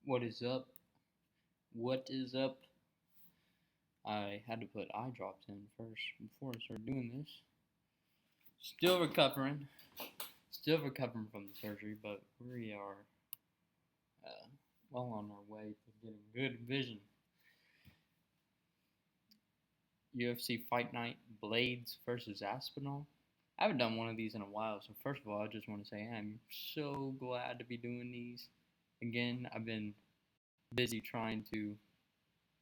What is up? What is up? I had to put eye drops in first before I started doing this. Still recovering. Still recovering from the surgery, but we are well on our way to getting good vision. UFC Fight Night, Blaydes versus Aspinall. I haven't done one of these in a while, so first of all, I just want to say I'm so glad to be doing these. Again, I've been busy trying to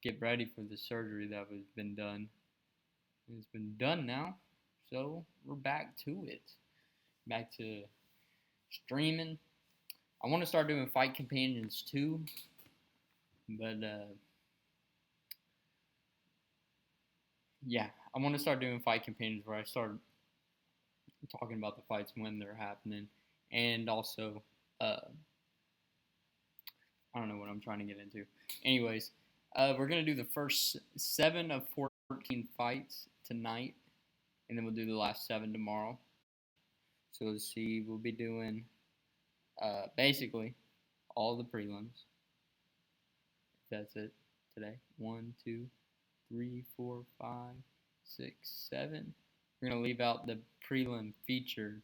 get ready for the surgery that has been done. It's been done now, so we're back to it. Back to streaming. I want to start doing fight companions too, but yeah, I want to start doing fight companions where I start talking about the fights when they're happening, and also I don't know what I'm trying to get into. Anyways, we're gonna do the first 7 of 14 fights tonight, and then we'll do the last 7 tomorrow. So let's see, we'll be doing basically all the prelims. That's it today. 1, 2, 3, 4, 5, 6, 7. We're gonna leave out the prelim feature.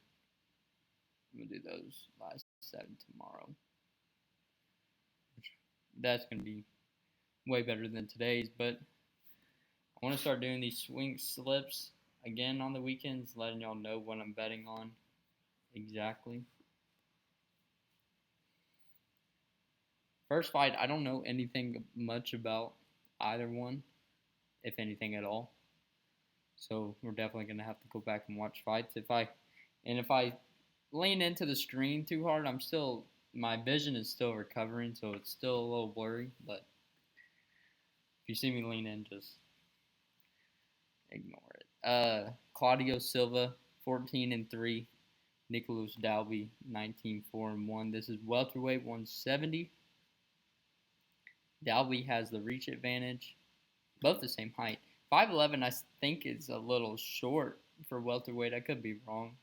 We'll do those last 7 tomorrow. That's gonna be way better than today's, but I want to start doing these swing slips again on the weekends, letting y'all know what I'm betting on exactly. First fight, I don't know anything much about either one, if anything at all. So we're definitely gonna have to go back and watch fights. If I lean into the screen too hard, my vision is still recovering, so it's still a little blurry. But if you see me lean in, just ignore it. Claudio Silva, 14-3. Nicholas Dalby, 19-4-1. This is welterweight, 170. Dalby has the reach advantage, both the same height. 5'11", I think, is a little short for welterweight. I could be wrong.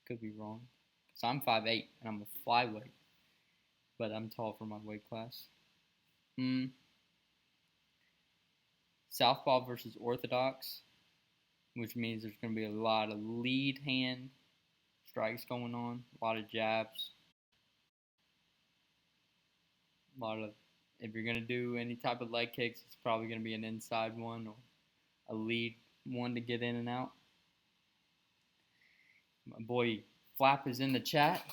Because I'm 5'8", and I'm a flyweight. But I'm tall for my weight class. Southpaw versus orthodox, which means there's going to be a lot of lead hand strikes going on, a lot of jabs, if you're going to do any type of leg kicks, it's probably going to be an inside one or a lead one to get in and out. My boy Flap is in the chat.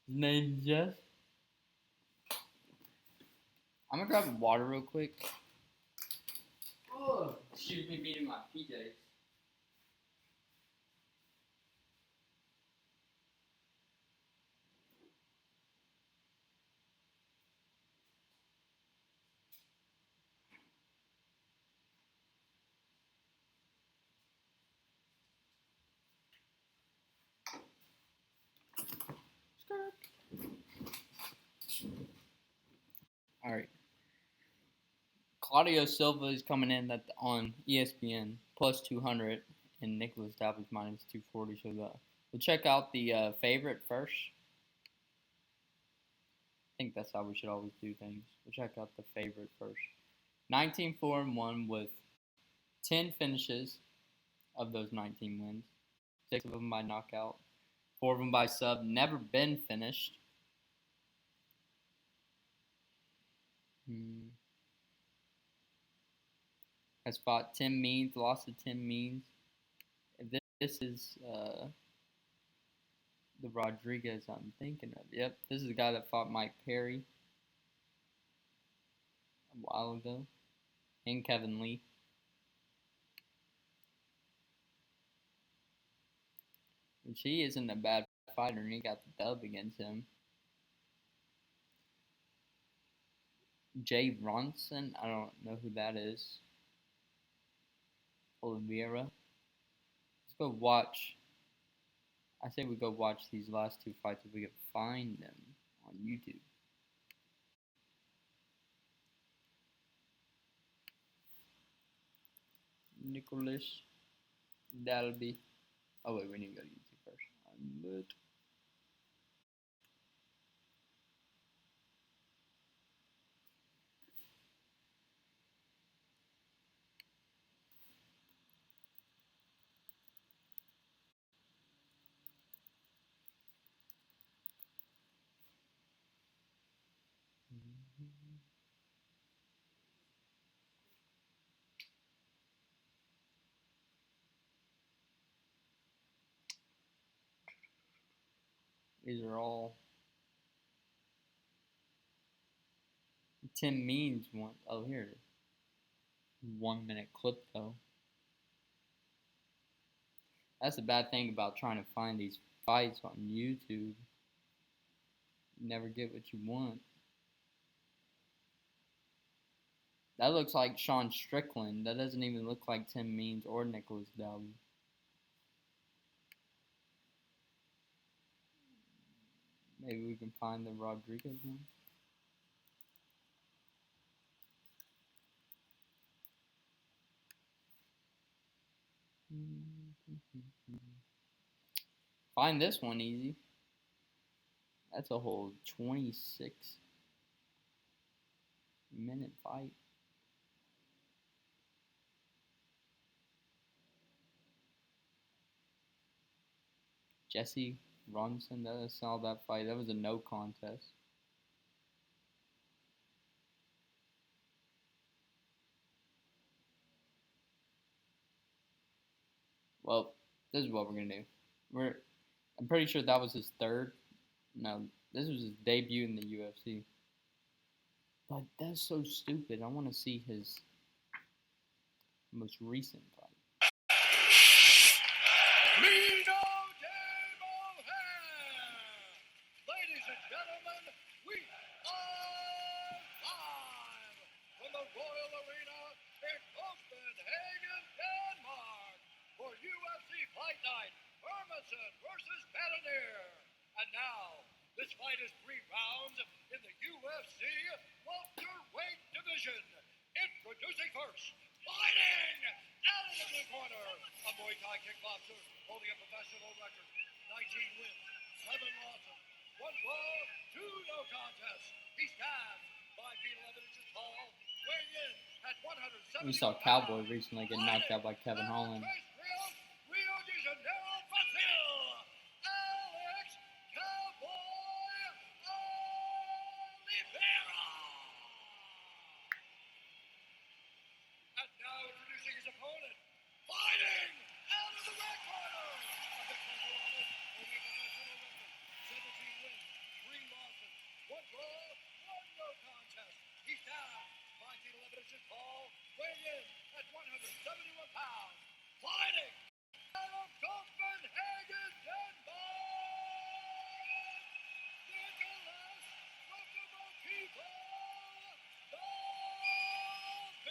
His name's Jeff. I'm going to grab water real quick. Oh, excuse me beating my PJs. All right. Claudio Silva is coming in on ESPN plus 200, and Nicholas Dalby's minus 240. So we'll check out the favorite first. I think that's how we should always do things. We'll check out the favorite first. 19-4-1 with 10 finishes of those 19 wins. 6 of them by knockout. 4 of them by sub. Never been finished. Has fought Tim Means, lost to Tim Means. If this is the Rodriguez I'm thinking of. Yep, this is the guy that fought Mike Perry a while ago. And Kevin Lee. Which he isn't a bad fighter, and he got the dub against him. Jay Ronson, I don't know who that is. Oliveira. Let's go watch. I say we go watch these last 2 fights if we can find them on YouTube. Nicholas Dalby. Oh wait, we need to go to YouTube first. These are all Tim Means one. Oh, here it is. 1 minute clip though. That's the bad thing about trying to find these fights on YouTube. You never get what you want. That looks like Sean Strickland. That doesn't even look like Tim Means or Nicholas Dalby. Maybe we can find the Rodriguez one. Find this one easy. That's a whole 26-minute fight. Jesse Ronson, that saw that fight. That was a no contest. Well, this is what we're gonna do. I'm pretty sure that was his third. No, this was his debut in the UFC. But that's so stupid. I want to see his most recent fight. Ladies and gentlemen, we are live from the Royal Arena in Copenhagen, Denmark, for UFC Fight Night, Hermanson versus Cannonier. And now, this fight is 3 rounds in the UFC welterweight division. Introducing first, fighting out of the blue corner, a Muay Thai kickboxer holding a professional record, 19 wins, 7 losses, 1 draw, 2 no contests. He stands 5 feet 11 inches tall, weighing in at 170. We saw Cowboy recently get knocked out by Kevin Holland. Rio de Janeiro, Brazil, Alex Cowboy Oliveira. And now introducing his opponent, fighting out of the red corner, a big Colorado, only a professional record, 17 wins, 3 losses, 1 draw, 1 no contest. He's down 5 feet 11 inches tall, weighing in at 171 pounds, fighting out of Copenhagen, Denmark, Nicholas Locomotivo Dalby.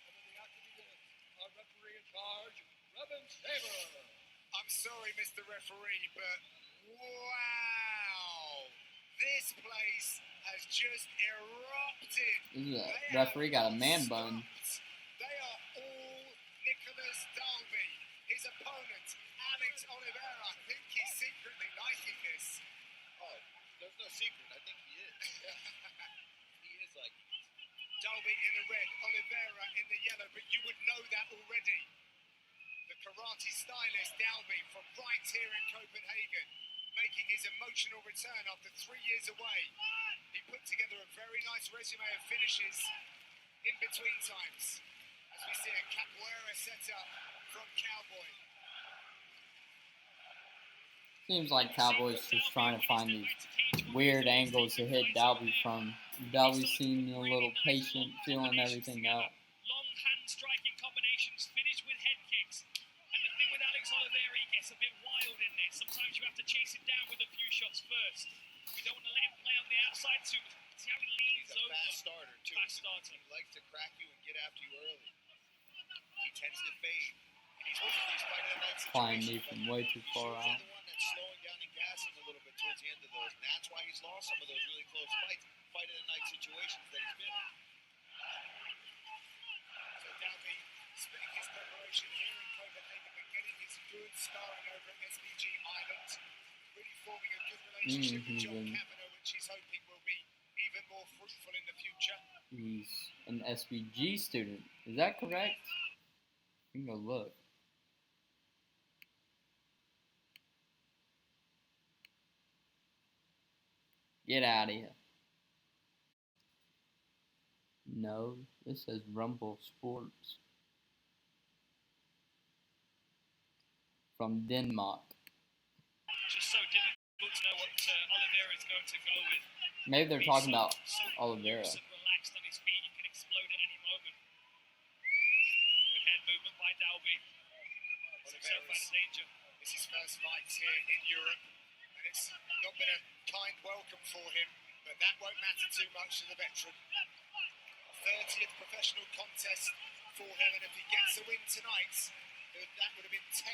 And then the action begins. Our referee in charge, Robin Saber. I'm sorry, Mr. Referee, but wow, this place has just erupted. The referee got a man bun. They are all Nicholas Dalby. His opponent, Alex Oliveira. I think he's secretly liking this. Oh, there's no secret. I think he is. He is like Dalby in the red, Oliveira in the yellow, but you would know that already. The karate stylist Dalby from right here in Copenhagen, making his emotional return after 3 years away. He put together a very nice resume of finishes in between times, as we see a capoeira setup from Cowboy. Seems like Cowboy's just trying to find these weird angles to hit Dalby from. Dalby seemed a little patient, feeling everything out. Long hand striking combinations, finish with head kicks. And the thing with Alex Oliveira, he gets a bit wild in there. Sometimes you have to chase him down with a few shots first. You don't want to let him play on the outside too much. See how he leans He's a over. fast starter, too. Fast starter. He likes to crack you and get after you early. He tends to fade. And he's looking at these fight of the night Flying knee situations. from way too far He's out. the one that's slowing down and gassing a little bit towards the end of those. And that's why he's lost some of those really close fights, fight of the night situations that he's been in. So Dalby spending his preparation here in Copenhagen, but getting his good sparring over at SBG Island. Really forming a good relationship with John Kavanagh, which he's hoping will be even more fruitful in the future. He's an SBG student. Is that correct? You can go look. Get out of here. No, this says Rumble Sports. From Denmark. Just so difficult to know what Oliveira is going to go with. Maybe they're talking about So Oliveira. loose and relaxed on his feet, he can explode at any moment. Good head movement by Dalby. Puts himself out of danger. It's his first fight here in Europe, and it's not been a kind welcome for him, but that won't matter too much to the veteran. 30th professional contest for him, and if he gets a win tonight, that would have been 10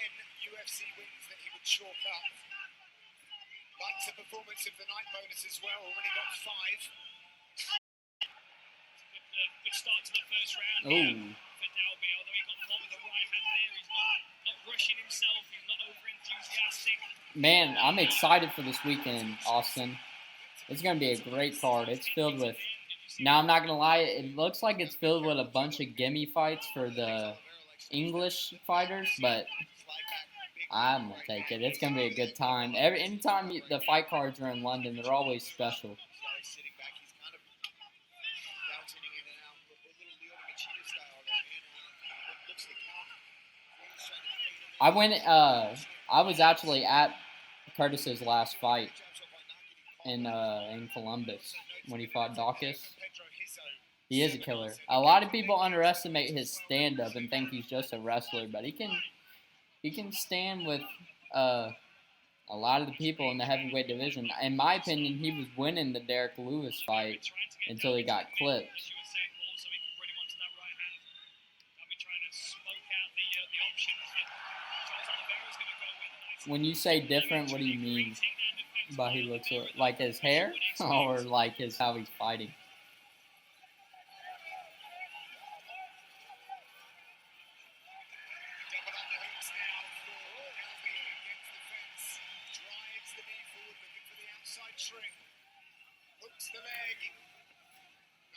UFC wins that he would chalk up. Likes the performance of the night bonus as well, already got 5. Good start to the first round Oh. for Dalby, although he got caught with the right hand there. He's not rushing himself, he's not over-enthusiastic. Man, I'm excited for this weekend, Austin. It's going to be a great card. It's filled with... Now, I'm not going to lie, it looks like it's filled with a bunch of gimme fights for the English fighters, but I'm going to take it. It's going to be a good time. Anytime the fight cards are in London, they're always special. I was actually at Curtis's last fight in Columbus when he fought Dawkins. He is a killer. A lot of people underestimate his stand-up and think he's just a wrestler, but he can stand with a lot of the people in the heavyweight division. In my opinion, he was winning the Derek Lewis fight until he got clipped. When you say different, what do you mean by he looks like his hair or like his how he's fighting? Hooks the leg.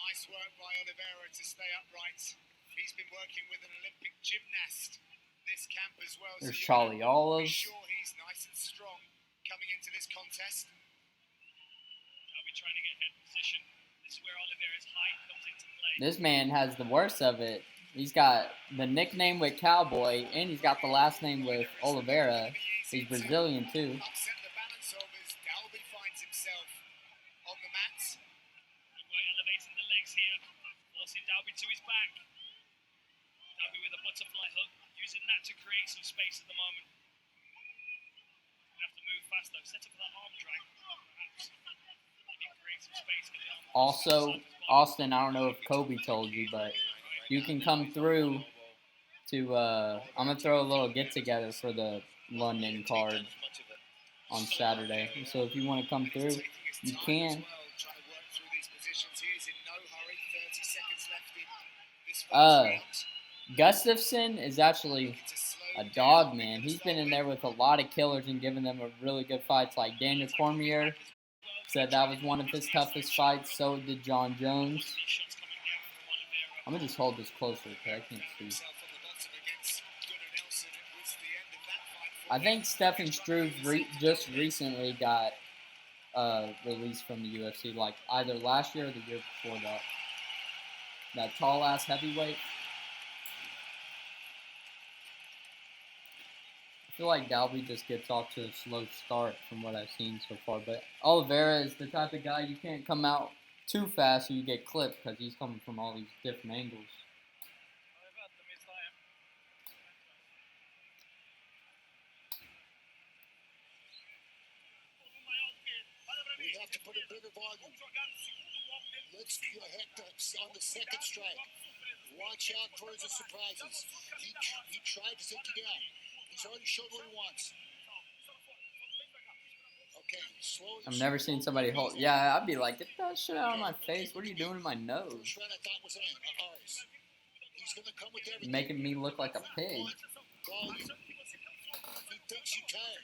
Nice work by Oliveira to stay upright. He's been working with an Olympic gymnast this camp as well. There's Charlie Olive. Be sure he's nice and strong coming into this contest. I'll be trying to get head position. This is where Oliveira's height comes into play. This man has the worst of it. He's got the nickname with Cowboy, and he's got the last name with Oliveira. He's Brazilian too. Upset the balance of as Dalby finds himself on the mat. We're elevating the legs here, forcing Dalby to his back. Dalby with a butterfly hook, using that to create some space at the moment. Have to move fast though. Set up for that arm drag, perhaps. Maybe create some space. Get the arm Also, Austin, I don't know if Kobe told you, but you can come through to, I'm going to throw a little get-together for the London card on Saturday. So if you want to come through, you can. Gustafson is actually a dog, man. He's been in there with a lot of killers and giving them a really good fights. Like Daniel Cormier said that was one of his toughest fights. So did John Jones. I'm going to just hold this closer because I can't see. I think Stephen Struve just recently got released from the UFC, like either last year or the year before that. That tall-ass heavyweight. I feel like Dalby just gets off to a slow start from what I've seen so far. But Oliveira is the type of guy you can't come out too fast or you get clipped because he's coming from all these different angles. We have to put a bigger volume. Let's Hector on the second strike. Watch out for his surprises. He tried to take you down. He's already showed what he wants. Okay, slowly. I've never seen somebody hold. Yeah, I'd be like, get that shit out of my face. What are you doing to my nose? Shred I thought was ours. He's gonna come with everything. Making me look like a pig. Volume. He thinks you're tired.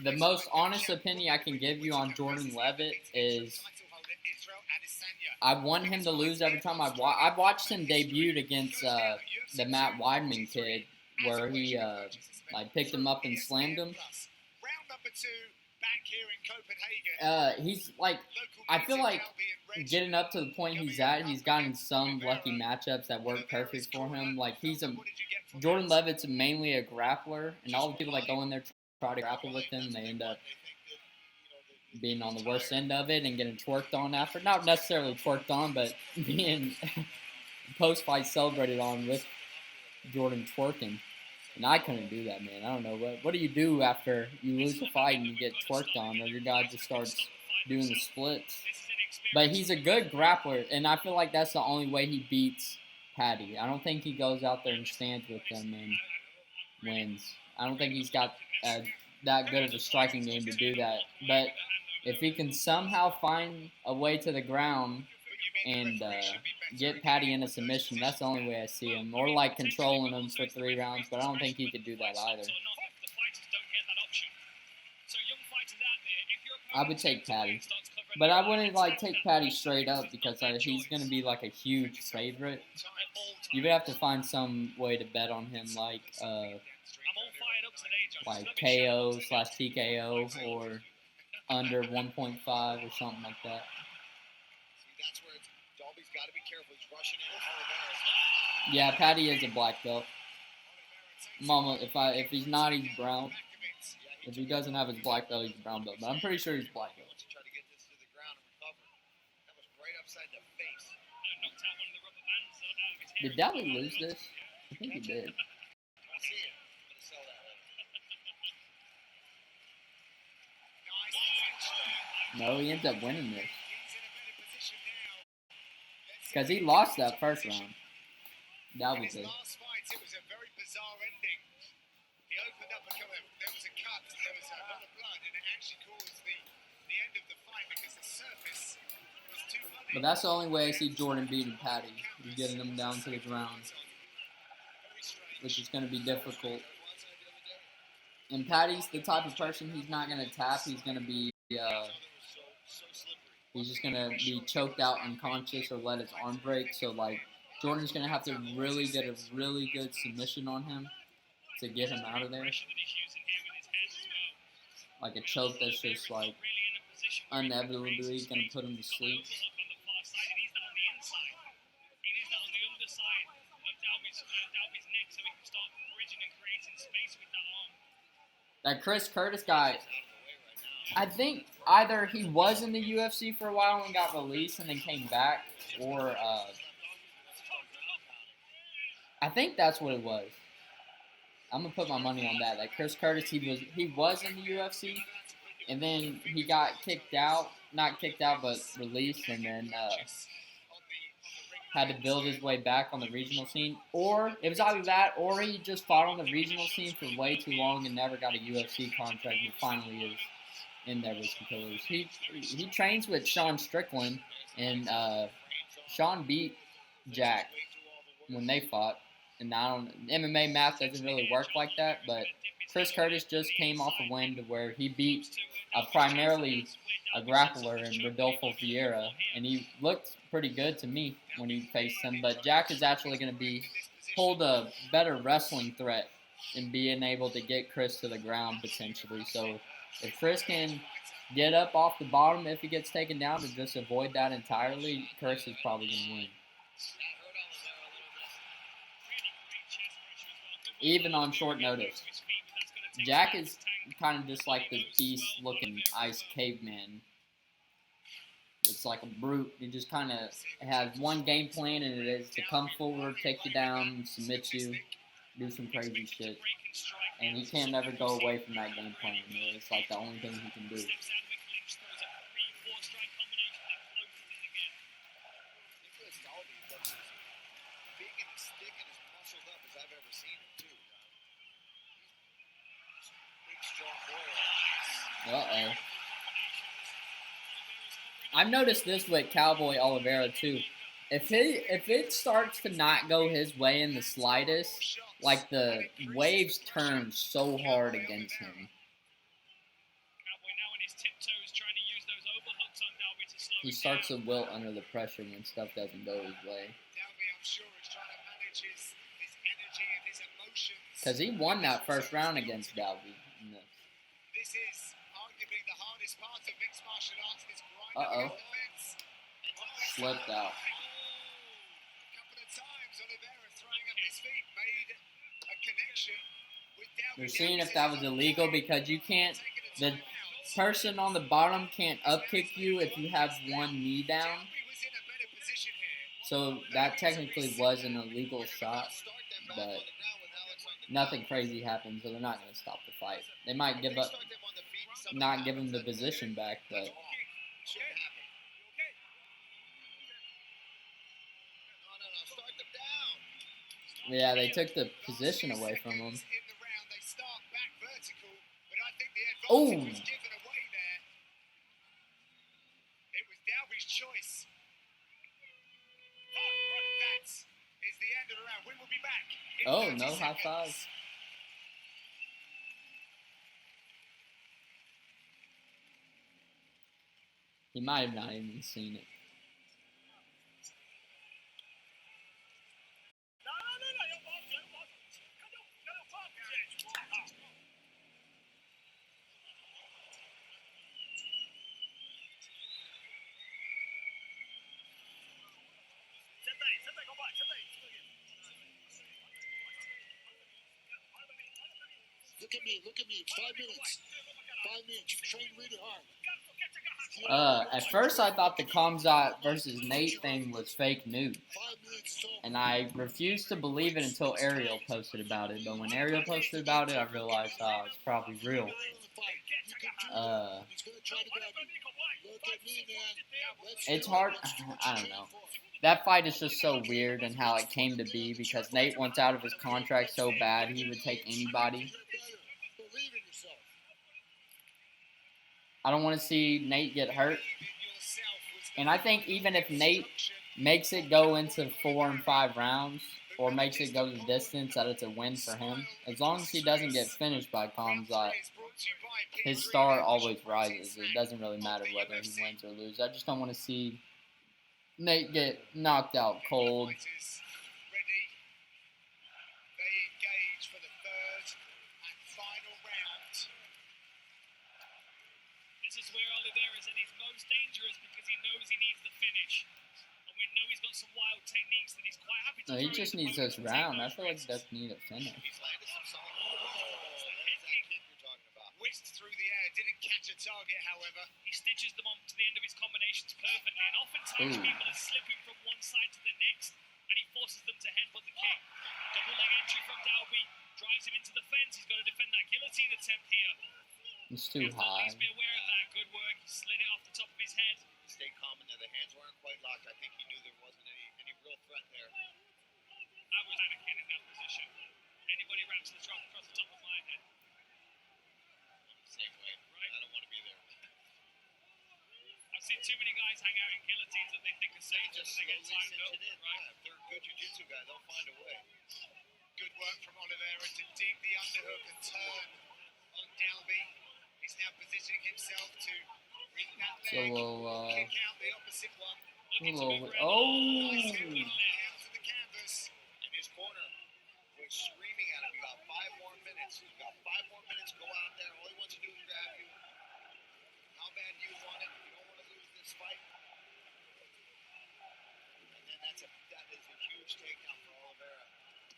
The most honest opinion I can give you on Jordan Levitt is I want him to lose every time I watched him debut against the Matt Weidman kid, where he like picked him up and slammed him. He's like, I feel like getting up to the point he's at, he's gotten some lucky matchups that work perfect for him. Like Jordan Levitt's mainly a grappler, and all the people that go in there try to grapple with him, they end up being on the worst end of it and getting twerked on after. Not necessarily twerked on, but being post-fight celebrated on with Jordan twerking. And I couldn't do that, man. I don't know. What do you do after you lose a fight and you get twerked on, or your guy just starts doing the splits? But he's a good grappler, and I feel like that's the only way he beats Paddy. I don't think he goes out there and stands with them and wins. I don't think he's got that good of a striking game to do that. But if he can somehow find a way to the ground and get Paddy in a submission, that's the only way I see him. Or like controlling him for 3 rounds, but I don't think he could do that either. I would take Paddy. But I wouldn't like take Paddy straight up because he's going to be like a huge favorite. You would have to find some way to bet on him like KO/TKO or under 1.5 or something like that. Yeah, Paddy is a black belt. Mama, if he's not, he's brown. If he doesn't have his black belt, he's brown belt. But I'm pretty sure he's black belt. Did Daly lose this? I think he did. No, he ends up winning this. Because he lost that first round. That was it. But that's the only way I see Jordan beating Paddy, is getting him down to the ground, which is going to be difficult. And Paddy's the type of person, he's not going to tap. He's going to be, he's just going to be choked out unconscious or let his arm break. So, like, Jordan's going to have to really get a really good submission on him to get him out of there. Like a choke that's just, like, inevitably going to put him to sleep. That Chris Curtis guy, I think either he was in the UFC for a while and got released and then came back, or I think that's what it was. I'm gonna put my money on that. Like Chris Curtis, he was in the UFC, and then he got not kicked out, but released, and then had to build his way back on the regional scene. Or it was either that, or he just fought on the regional scene for way too long and never got a UFC contract, and finally is in there with the Killers. He trains with Sean Strickland, and Sean beat Jack when they fought. And MMA math doesn't really work like that, but Chris Curtis just came off a win to where he beat primarily a grappler in Rodolfo Vieira, and he looked pretty good to me when he faced him. But Jack is actually going to hold a better wrestling threat and being able to get Chris to the ground potentially. So if Chris can get up off the bottom if he gets taken down to just avoid that entirely, Chris is probably going to win. Even on short notice. Jack is kind of just like this beast-looking ice caveman. It's like a brute. He just kind of has one game plan, and it is to come forward, take you down, submit you, do some crazy shit. And he can't ever go away from that game plan. It's like the only thing he can do. Uh-oh. I've noticed this with Cowboy Oliveira too. If it starts to not go his way in the slightest, like the waves turn so hard against him. the hooks on Dalby to slow He it starts to down. wilt under the pressure when stuff doesn't go his way. Dalby, I'm sure, is trying to manage his energy and his emotions. Because he won that first round against Dalby. This is arguably the hardest part of mixed martial arts, this grind Uh-oh. up against the fence. Slipped out. A couple of times, Oliveira throwing up his feet, made a connection with Dalby. They're seeing if that was illegal because you can't, the person on the bottom can't upkick you if you have one knee down. So that technically was an illegal shot, but nothing crazy happened, so they're not going to stop the fight. They might give up, not give him the position back, but yeah, they took the position away from him. Oh! It was Dalby's choice. That is the end of the round. We will be back. Oh, no high five. He might have not even seen it. Look at me. 5 minutes. 5 minutes. You train really hard. At first I thought the Kamzat versus Nate thing was fake news. 5 minutes. And I refused to believe it until Ariel posted about it. But when Ariel posted about it, I realized, oh, it's probably real. It's hard. I don't know. That fight is just so weird and how it came to be because Nate wants out of his contract so bad he would take anybody. I don't want to see Nate get hurt. And I think even if Nate makes it go into 4 and 5 rounds or makes it go the distance, that it's a win for him. As long as he doesn't get finished by Kamzat, his star always rises. It doesn't really matter whether he wins or loses. I just don't want to see Nate get knocked out cold. This is where Oliveira is at his most dangerous because he knows he needs the finish. And we know he's got some wild techniques that he's quite happy to No, he throw just his needs this opponents to round. take I those feel like he risks. doesn't need a finish. He's landed some solid. There's that kick you're talking about. Whisked through the air, didn't catch a target, however. He stitches them on to the end of his combinations perfectly, and oftentimes Ooh. people are slipping from one side to the next, and he forces them to headbutt the kick. Double leg entry from Dalby, drives him into the fence. He's got to defend that guillotine attempt here. It's too He has to at high. least be aware of that. Good work. He slid it off the top of his head. Stay calm in there. The hands weren't quite locked. I think he knew there wasn't any real threat there. I was panicking in that position. Anybody wraps the drop across the top of my head. Same way. Right. I don't want to be there. I've seen too many guys hang out in guillotines that they think are safe Just and they get slowly tightened up. cinch it in. Right. Yeah, if they're a good jiu-jitsu guy, they'll find a way. Good work from Oliveira to dig the underhook and turn on Dalby. He's now positioning himself to reach that leg, So we'll, kick out the opposite one. Looking to move around. Oh! Nice hit with the out to the canvas. In his corner, we're screaming at him. You got 5 more minutes. You got 5 more minutes. Go out there. All he wants to do is grab you. How bad do you want it? You don't want to lose this fight. And then that is a huge takedown for Oliveira.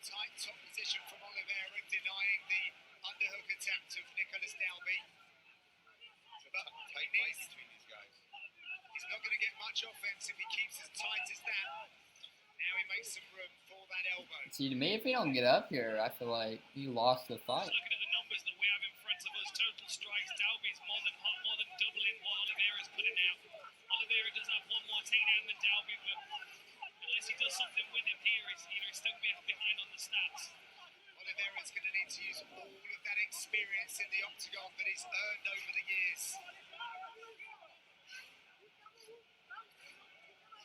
Tight top position from Oliveira, denying the underhook attempt of Nicholas Dalby. It's about a tight fight between these guys. He's not going to get much offense if he keeps as tight as that. Now he makes some room for that elbow. See, to me, if he don't get up here, I feel like he lost the fight. Looking at the numbers that we have in front of us, total strikes, Dalby's more than doubling what Oliveira's putting out. Oliveira does have one more takedown than Dalby, but unless he does something with him here, he's still behind on the stats. Oliveira's going to need to use all of that experience in the octagon that he's earned over the years.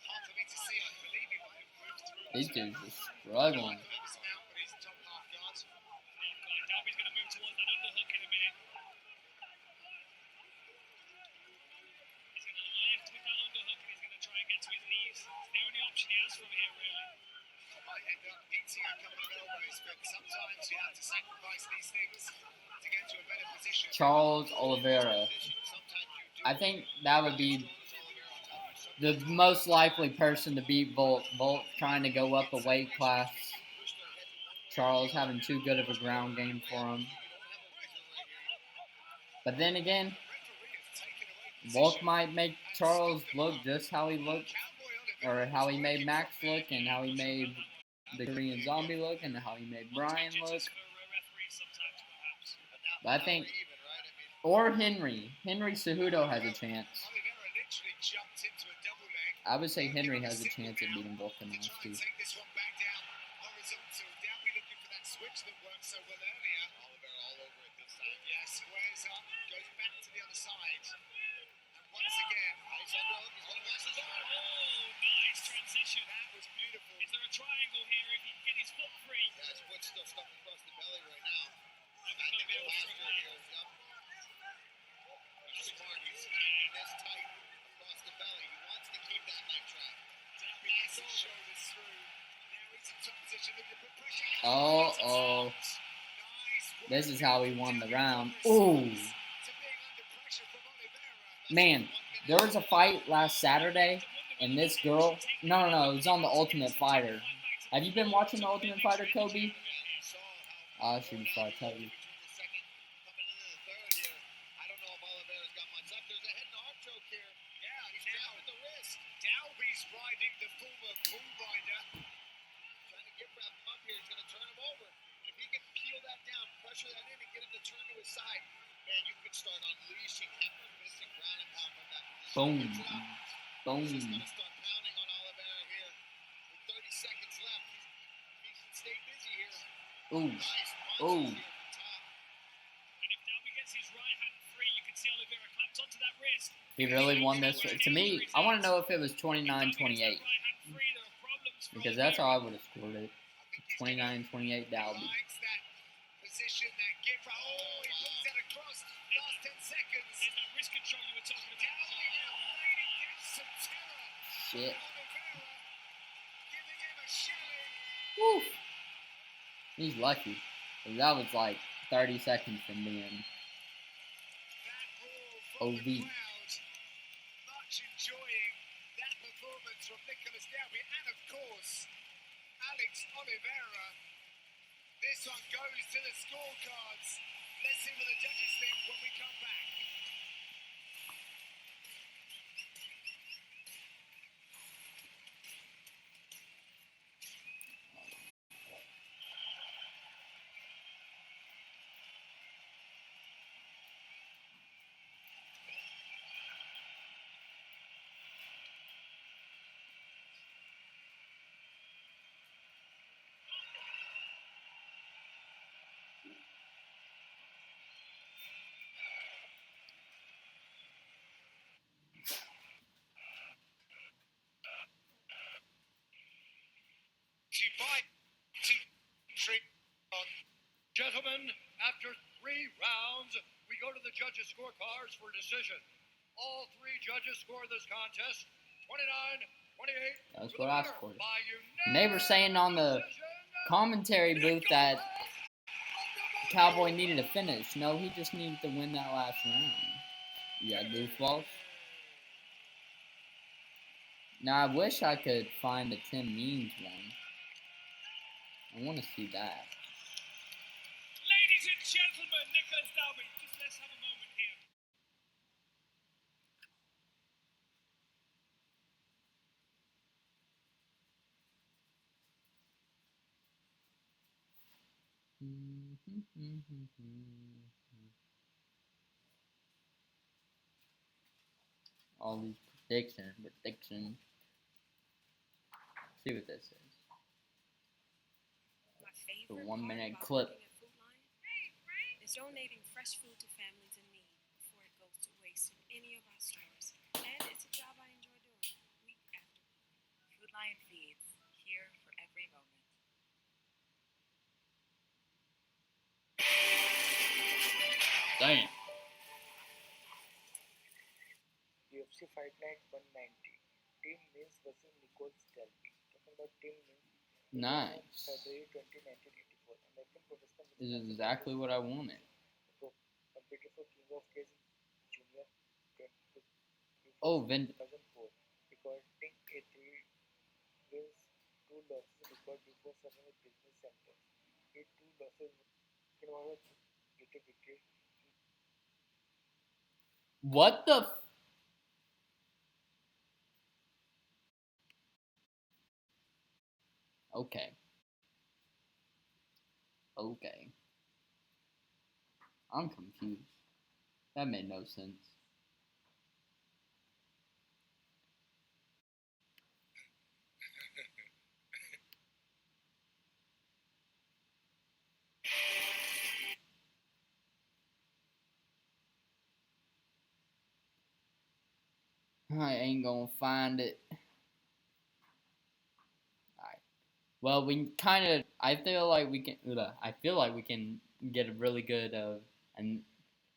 Hard for me to see. I believe he might have moved through. These dudes are struggling. Dalby's going to move towards that underhook in a minute. He's going to option he has from here, really. Might end up eating a couple of elbows, but sometimes you have to sacrifice these things to get to a better position. Charles Oliveira. I think that would be the most likely person to beat Volk. Volk trying to go up a weight class. Charles having too good of a ground game for him. But then again, Volk might make Charles look just how he looked, or how he made Max look, and how he made the Korean Zombie look, and how he made Brian look. But I think, or Henry Cejudo has a chance. I would say Henry has a chance at beating Volkanovski. Switch that worked so well earlier. Oliveira all over it this time. Yeah, squares up, goes back to the other side. And once again, nice underhook. He's going to mash his arm. Oh, nice transition. That was beautiful. Is there a triangle here if he can get his foot free? Yeah, his foot's still stuck across the belly right now. I I think the master here. Yep. He's smart. He's keeping this tight across the belly. He wants to keep that leg trap. Massive shoulders through. Oh. This is how he won the round. Ooh. Man, there was a fight last Saturday, and this girl... No, it was on The Ultimate Fighter. Have you been watching The Ultimate Fighter, Kobe? I should try to tell you. Pressure that in and get him to turn to his side. Man, you could start unleashing him, missing ground and pound from that position. Boom. He's just going to start pounding on Oliveira here. With 30 seconds left, he can stay busy here. Ooh. Nice Ooh. punches here from top. And if Dalby gets his right hand free, you can see Oliveira clamped onto that wrist. He really won this. To me, I want to know if it was 29-28. Because that's how I would have scored it. 29-28 Dalby. Position that give for, oh, he pulls that across, last 10 seconds. There's that wrist control you were talking about. Hiding gets some terror. Shit. Oliveira giving him a shelling. Woo. He's lucky. 'Cause that was like 30 seconds from being That roar from OV. the crowd. Much enjoying that performance from Nicholas Dalby. And of course, Alex Oliveira. This one goes to the scorecards. Let's see what the judges think when we come back. Gentlemen, after 3 rounds, we go to the judges' scorecards for decision. All 3 judges scored this contest 29-28. That's what I scored. And they were saying on the commentary booth that Cowboy needed a finish. No, he just needed to win that last round. You got goofballs. Now, I wish I could find the Tim Means one. I want to see that. Ladies and gentlemen, Nicholas Dalby. Just let's have a moment here. All these predictions. See what this is. The 1 minute clip. Is donating fresh food to families in need before it goes to waste in any of our stores. And it's a job I enjoy doing week after week. Food Lion Feeds, here for every moment. Damn. UFC Fight Night 190. Team Means versus Nicole Stelby. Talking about Team Means. Nice. February 20, 1984. American professional This is exactly what I wanted. Competed for King of Cage Junior 20, Oh, 2004. Recording a 3 wins, 2 losses record before suffering a business sentence. A 2 losses can over wicket victory. What the? Okay. Okay. I'm confused. That made no sense. I ain't gonna find it. Alright. Well, we kind of. I feel like we can. I feel like we can get a really good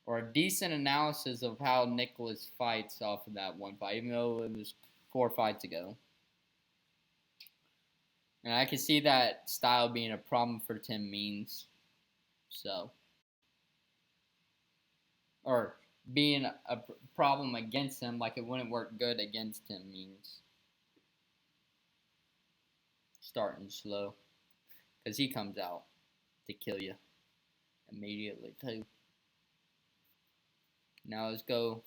or a decent analysis of how Nicholas fights off of that one fight, even though it was 4 fights ago. And I can see that style being a problem for Tim Means. So. Or being a problem against him, like it wouldn't work good against him Means. Starting slow. Because he comes out to kill you immediately, too. Now let's go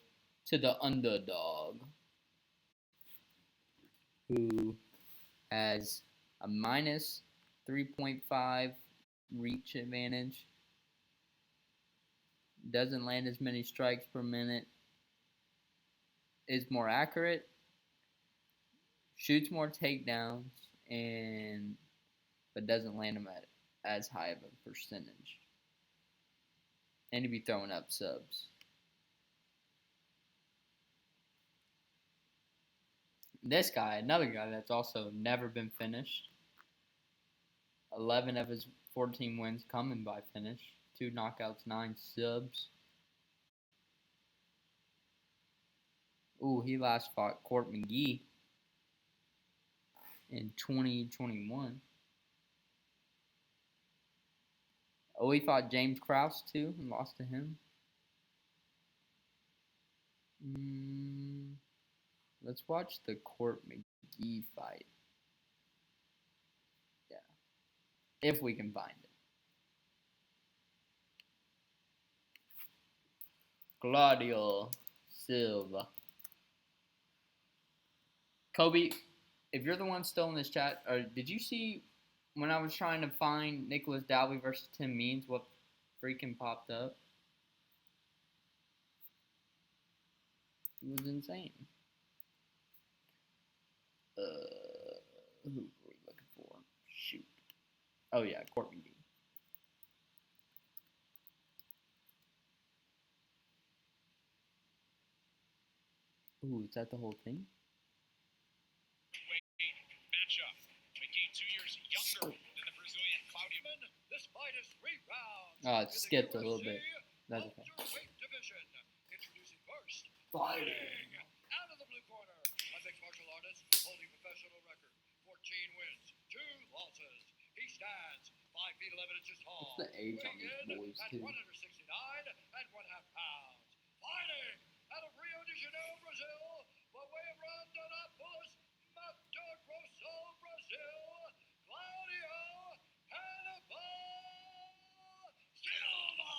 to the underdog, who has a minus 3.5 reach advantage, doesn't land as many strikes per minute, is more accurate, shoots more takedowns, but doesn't land them at as high of a percentage. And to be throwing up subs. This guy, another guy that's also never been finished. 11 of his 14 wins coming by finish. 2 knockouts, 9 subs. Ooh, he last fought Court McGee in 2021. Oh, he fought James Krause too and lost to him. Let's watch the Court McGee fight. Yeah. If we can find it. Claudio Silva. Kobe, if you're the one still in this chat, or did you see when I was trying to find Nicholas Dalby versus Tim Means what freaking popped up? It was insane. Who were we looking for? Shoot. Oh yeah, Court McGee. Ooh, is that the whole thing? Matchup. McGee 2 years younger than the Brazilian Claudio. This fight is 3 rounds. Oh, it skipped a little bit. That's okay. Welterweight division. Introducing first. Fighting. Out of the blue corner, a mixed martial artist holding professional record. 14 wins, 2 losses. He stands 5 feet 11 inches tall. What's the age on these boys, at too? 169 and 1/2 pounds. Fighting out of Rio de Janeiro, Brazil, by way of Rondonópolis, Mato Grosso, Brazil, Claudio Hannibal Silva.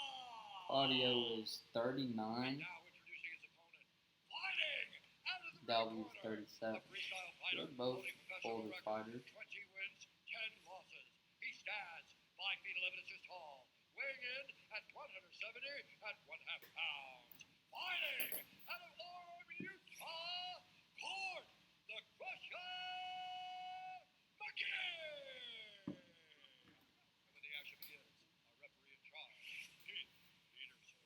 Claudio is 39. Now introducing his opponent. Fighting out of the Dalby ring is corner. 37. A freestyle fighter They're both holding professional older record. fighters. 20 wins, 10 losses. He stands 5 feet 11 inches tall, weighing in at 170 and 1/2 pounds. Fighting out of Orem, Utah, Court the Crusher McGee. And when the action begins, our referee in charge, Keith Peterson.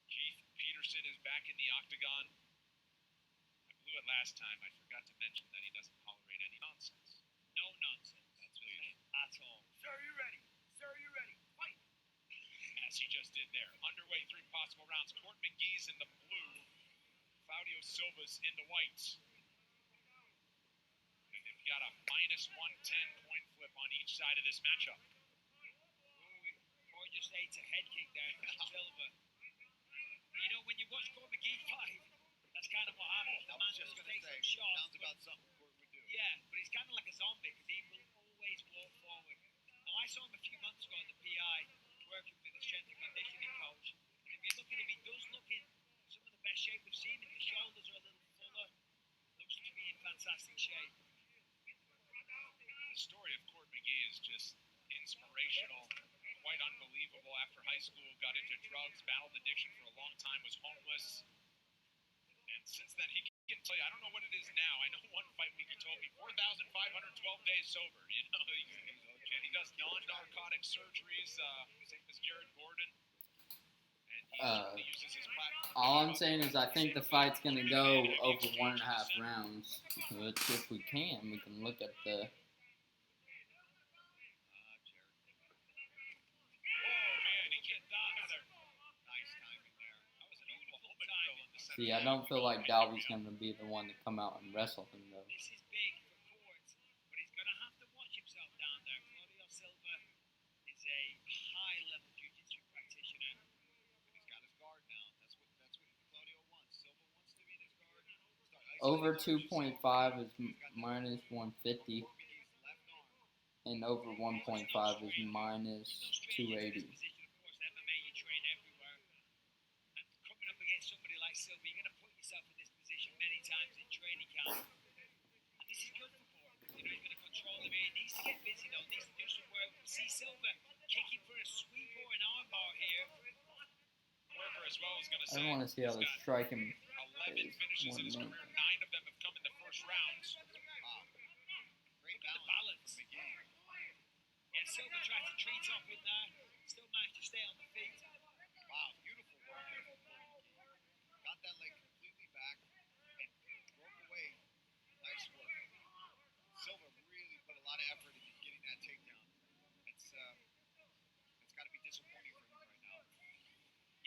Keith Peterson is back in the octagon. I blew it last time. I forgot to mention that he doesn't tolerate any nonsense. No nonsense. That's his name. At all. Sir, you ready? Sir, you ready? Fight. As he just did there. Underway, 3 possible rounds. Court McGee's in the blue. Claudio Silva's in the whites. And they've got a minus 110 coin flip on each side of this matchup. Or just ate a head kick there from Silva. You know, when you watch Court McGee fight, that's kind of what happens. The man just takes some shots. Sounds about something Court would do. Yeah, but he's kind of like a zombie because he will always walk forward. Now, I saw him a few months ago at the PI working with the strength and conditioning coach. And if you look at him, he does look in some of the best shape we've seen him. The shoulders are a little fuller. Looks to be in fantastic shape. The story of Court McGee is just inspirational, quite unbelievable. After high school, got into drugs, battled addiction for a long time, was homeless. And since then, he can tell you, I don't know what it is now. I know one fight week he told me 4,512 days sober. You know, and he does non-narcotic surgeries, same as Jared Gordon. And he certainly uses his platform. All I'm saying is I think the fight's going to go over 1.5 rounds. Which, if we can look at the... See, I don't feel like Dalby's going to be the one to come out and wrestle him, though. This is big for Court, but he's going to have to watch himself down there. Claudio Silva is a high-level jiu-jitsu practitioner. He's got his guard now. That's what Claudio wants. Silva wants to be in his guard. Over 2.5 is minus 150, and over 1.5 is minus 280. Silva, you're going to put yourself in this position many times in training camp. And this is good for Court. You know, he's going to control him here. He needs to get busy, though. He needs to do some work. We see Silva kicking for a sweep or an armbar here. Whoever as well is going to I want to see how the striking 11 finishes in his career. 9 of them have come in the first rounds. Wow. Great balance. Yeah, Silva tried to treat up in there. Still managed to stay on the feet. Wow, beautiful work there from Court. Got that leg completely back and broke away. Nice work. Silva really put a lot of effort into getting that takedown. It's got to be disappointing for him right now.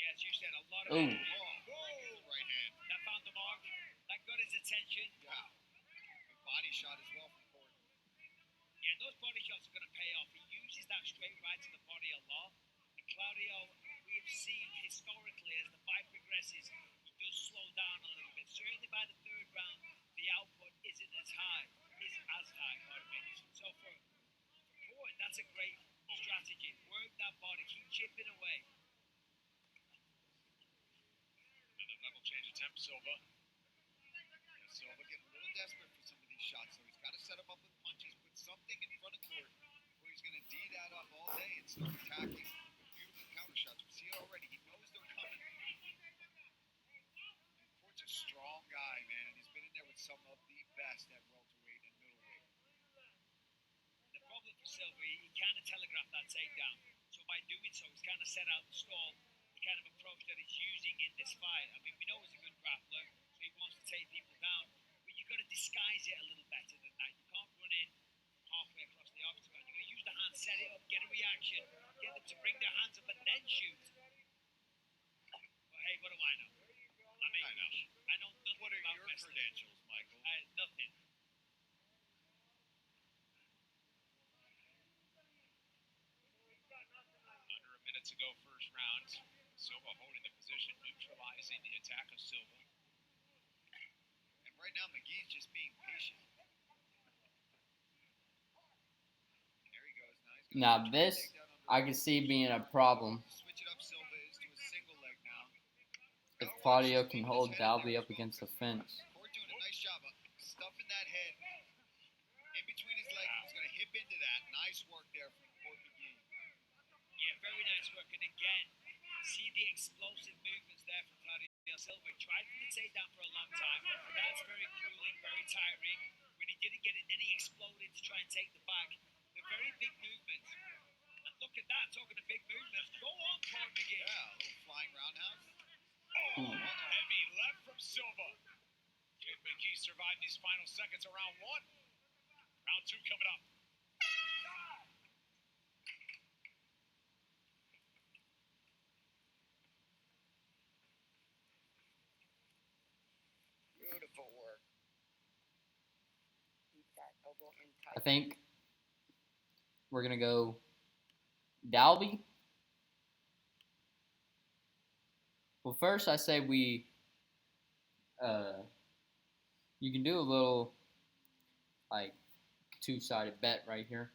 Yeah, as you said, a lot of Ooh. Right hand. That found the mark. That got his attention. Yeah. Good body shot as well from Court. Yeah, those body shots are going to pay off. He uses that straight right to the body a lot. And Claudio, we have seen historically as the fight progresses, he does slow down a little bit. Certainly by the third round, the output isn't as high. Pardon me. So for Court, that's a great strategy. Work that body, keep chipping away. Another level change attempt, Silva. Yeah, Silva getting a little desperate for some of these shots, so he's got to set him up with punches, put something in front of Court where he's going to D that up all day and start attacking. Beautiful counter shots. We see it already. He knows they're coming. Court's a strong guy, man, and he's been in there with some of the best at welterweight and middleweight. The problem for Silva, he kind of telegraphed that takedown. So by doing so, he's kind of set out the stall, the kind of approach that he's using in this fight. I mean, we know he's a good grappler, so he wants to take people down. But you've got to disguise it a little better than that. You can't run in from halfway across the octagon. You've got to use the hands, set it up, get a reaction, get them to bring their hands up and then shoot. But hey, what do I know? I mean, I know nothing What are about your wrestling. credentials, Michael? Nothing. Under a minute to go, first round. Silva holding the position, neutralizing the attack of Silva. And right now, McGee's just being patient. There he goes. Now this, I can see being a problem Switch it up, Silva is to a single leg now. if Claudio can hold Dalby up against the fence. Court doing a nice job of stuffing that head in between his legs. He's going to hip into that. Nice work there from Court McGee. Yeah, very nice work. And again, see the explosive movements there from Claudio Silva. He tried for the takedown for a long time. That's very grueling, very tiring. When he didn't get it, then he exploded to try and take the back. They're very big movements. And look at that, talking of big movements. Go on, Court McGee. Yeah, a little flying roundhouse. Oh, heavy left from Silva. Kid McGee survived these final seconds of round one. Round two coming up. elbow in I tight. think we're gonna go Dalby. Well, first I say we you can do a little like two-sided bet right here.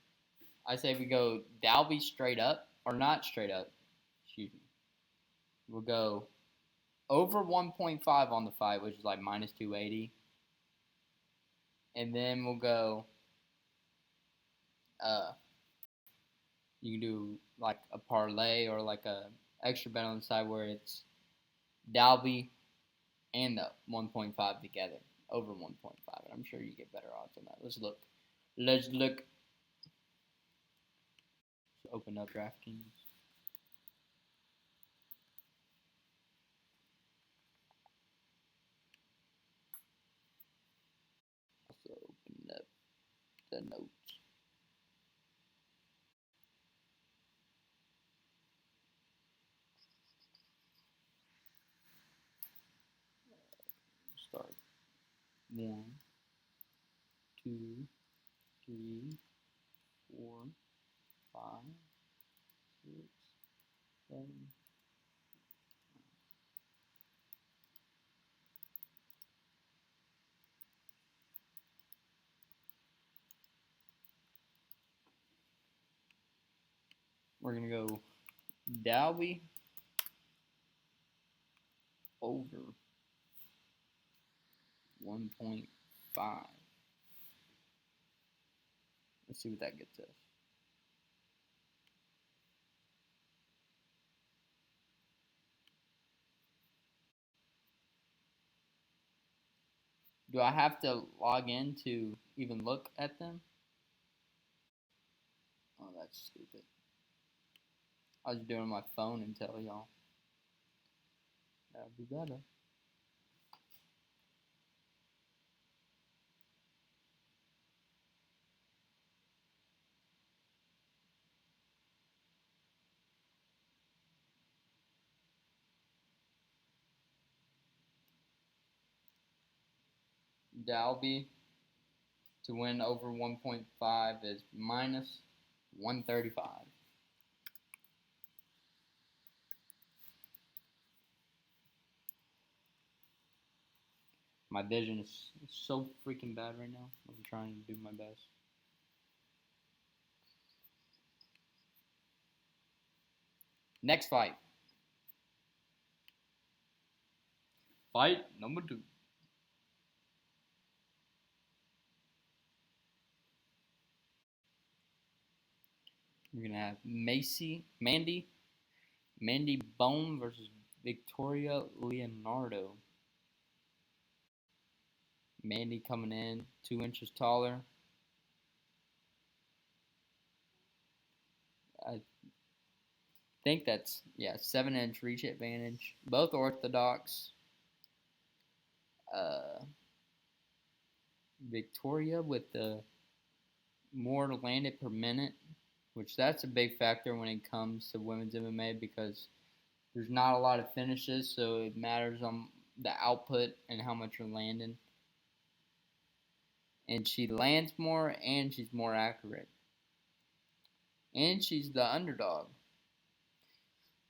I say we go Dalby straight up, or not straight up. Excuse me. We'll go over 1.5 on the fight, which is like minus 280, and then we'll go. You can do like a parlay or like a extra bet on the side where it's Dalby and the 1.5 together, over 1.5, and I'm sure you get better odds on that. Let's look. Let's look. Let's open up DraftKings. Also open up the notes. Start 1, 2, 3, 4, 5, 6, 7. We're gonna go Dalby over 1.5. Let's see what that gets us. Do I have to log in to even look at them? Oh, that's stupid. I was doing my phone and tell y'all. That'd be better. Dalby to win over 1.5 is minus 135. My vision is so freaking bad right now. I'm trying to do my best. Next fight. Fight number 2. We're gonna have Mandy Bone versus Victoria Leonardo. Mandy coming in 2 inches taller. I think that's 7-inch reach advantage. Both orthodox. Victoria with the more landed per minute, which that's a big factor when it comes to women's MMA because there's not a lot of finishes, so it matters on the output and how much you're landing. And she lands more and she's more accurate. And she's the underdog.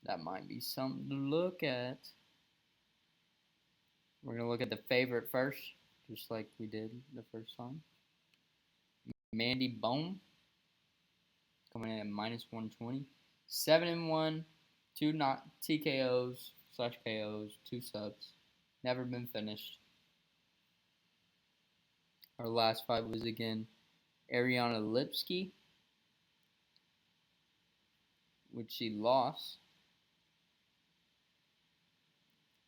That might be something to look at. We're going to look at the favorite first, just like we did the first time. Mandy Bone coming in at minus 120. 7-1, 2 not TKOs / KOs, 2 subs. Never been finished. Our last fight was again Ariana Lipsky, which she lost.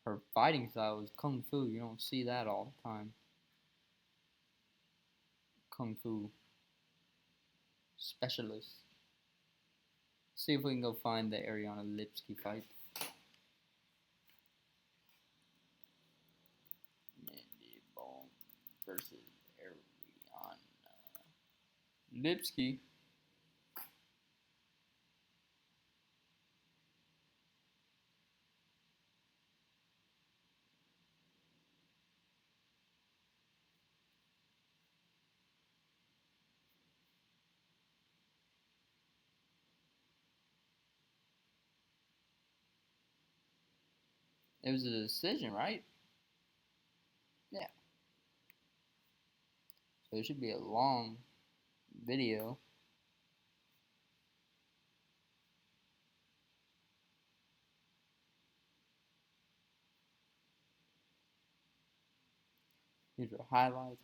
Her fighting style is Kung Fu. You don't see that all the time. Kung Fu specialist. See if we can go find the Ariana Lipsky fight. Mandy Bone versus Ariana Lipsky. It was a decision, right? Yeah. So it should be a long video. These are highlights.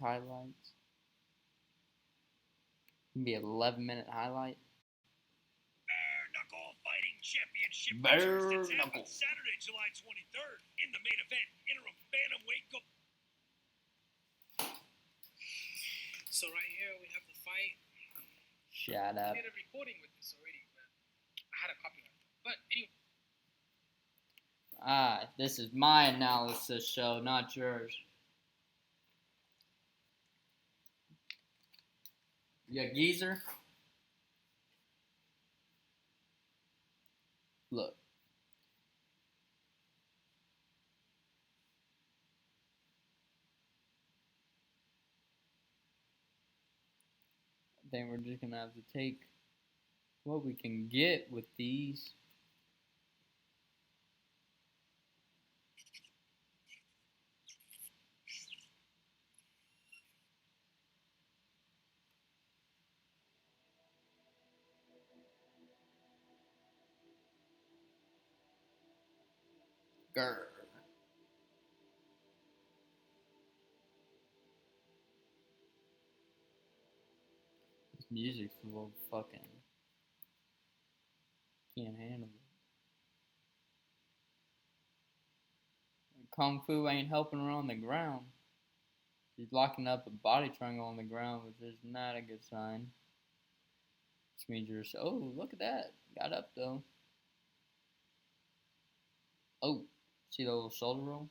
It can be an 11-minute highlight. Bare Knuckle Fighting Championship Bare returns to Knuckle. Tampa Saturday, July 23rd. In the main event, interim bantamweight go. So right here we have the fight. Shut I up. did a recording with this already, but I had a copyright. But anyway. This is my analysis show, not yours. You geezer? Look. I think we're just gonna have to take what we can get with these. Grr. This music's a little fucking. Can't handle it. Kung Fu ain't helping her on the ground. She's locking up a body triangle on the ground, which is not a good sign. Which means you're so. Oh, look at that. Got up though. Oh, see the little shoulder roll?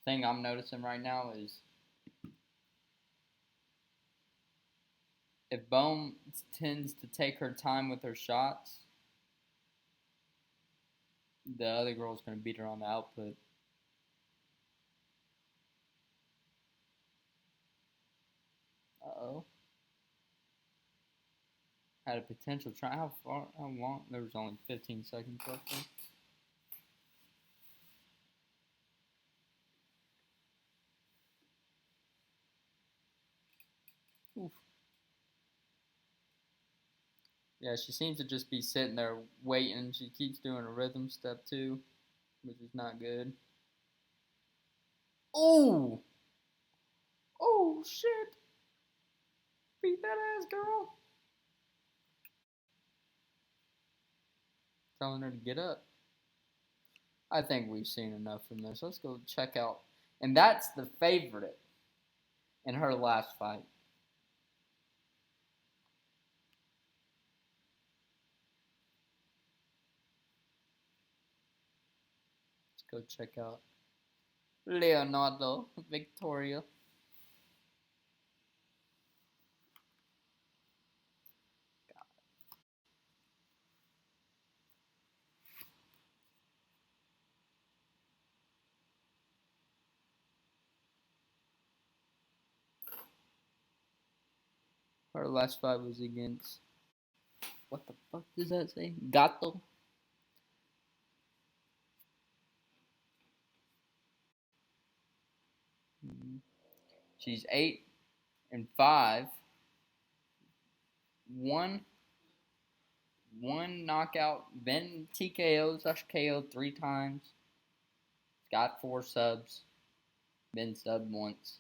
Thing I'm noticing right now is if Bohm tends to take her time with her shots, the other girl's going to beat her on the output. Uh-oh. Had a potential try. How long? There was only 15 seconds left there. Oof. Yeah, she seems to just be sitting there waiting. She keeps doing a rhythm step too, which is not good. Oh! Oh, shit! Beat that ass, girl! Telling her to get up. I think we've seen enough from this. Let's go check out. And that's the favorite in her last fight. Let's go check out Leonardo Victoria. Her last fight was against. What the fuck does that say? Gato? She's 8-5. One knockout, been TKO'd, KO'd 3 times. Got 4 subs. Been subbed once.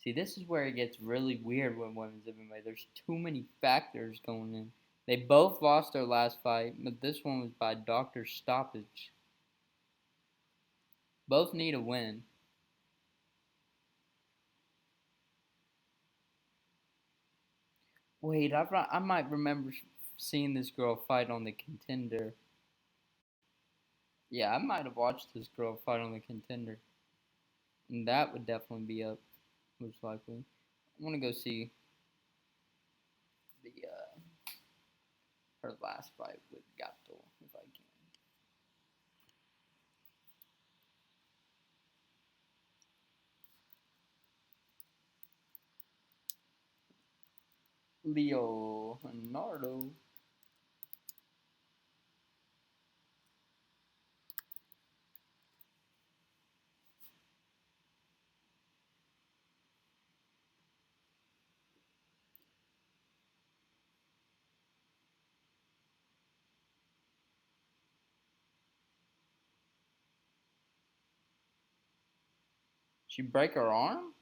See, this is where it gets really weird with women's MMA. There's too many factors going in. They both lost their last fight, but this one was by doctor stoppage. Both need a win. Wait, I might remember seeing this girl fight on the Contender. Yeah, I might have watched this girl fight on the Contender. And that would definitely be up, most likely. I want to go see the her last fight with Gato, if I can. Leonardo. She break her arm?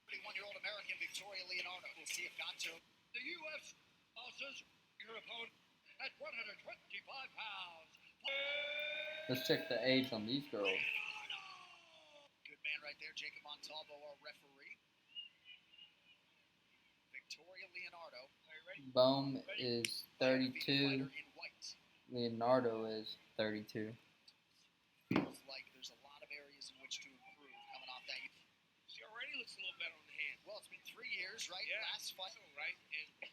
31-year-old American Victoria Leonardo. We'll see if Gato. The UFC sponsors your opponent at 125 pounds. Let's check the age on these girls. Good man right there, Jacob Montalvo, our referee. Victoria Leonardo. Bohm is 32. Leonardo is 32. Feels like there's a lot of areas in which to improve coming off that. She already looks a little better on the hand. Well, it's been 3 years, right? Yeah. Last fight. So, right? And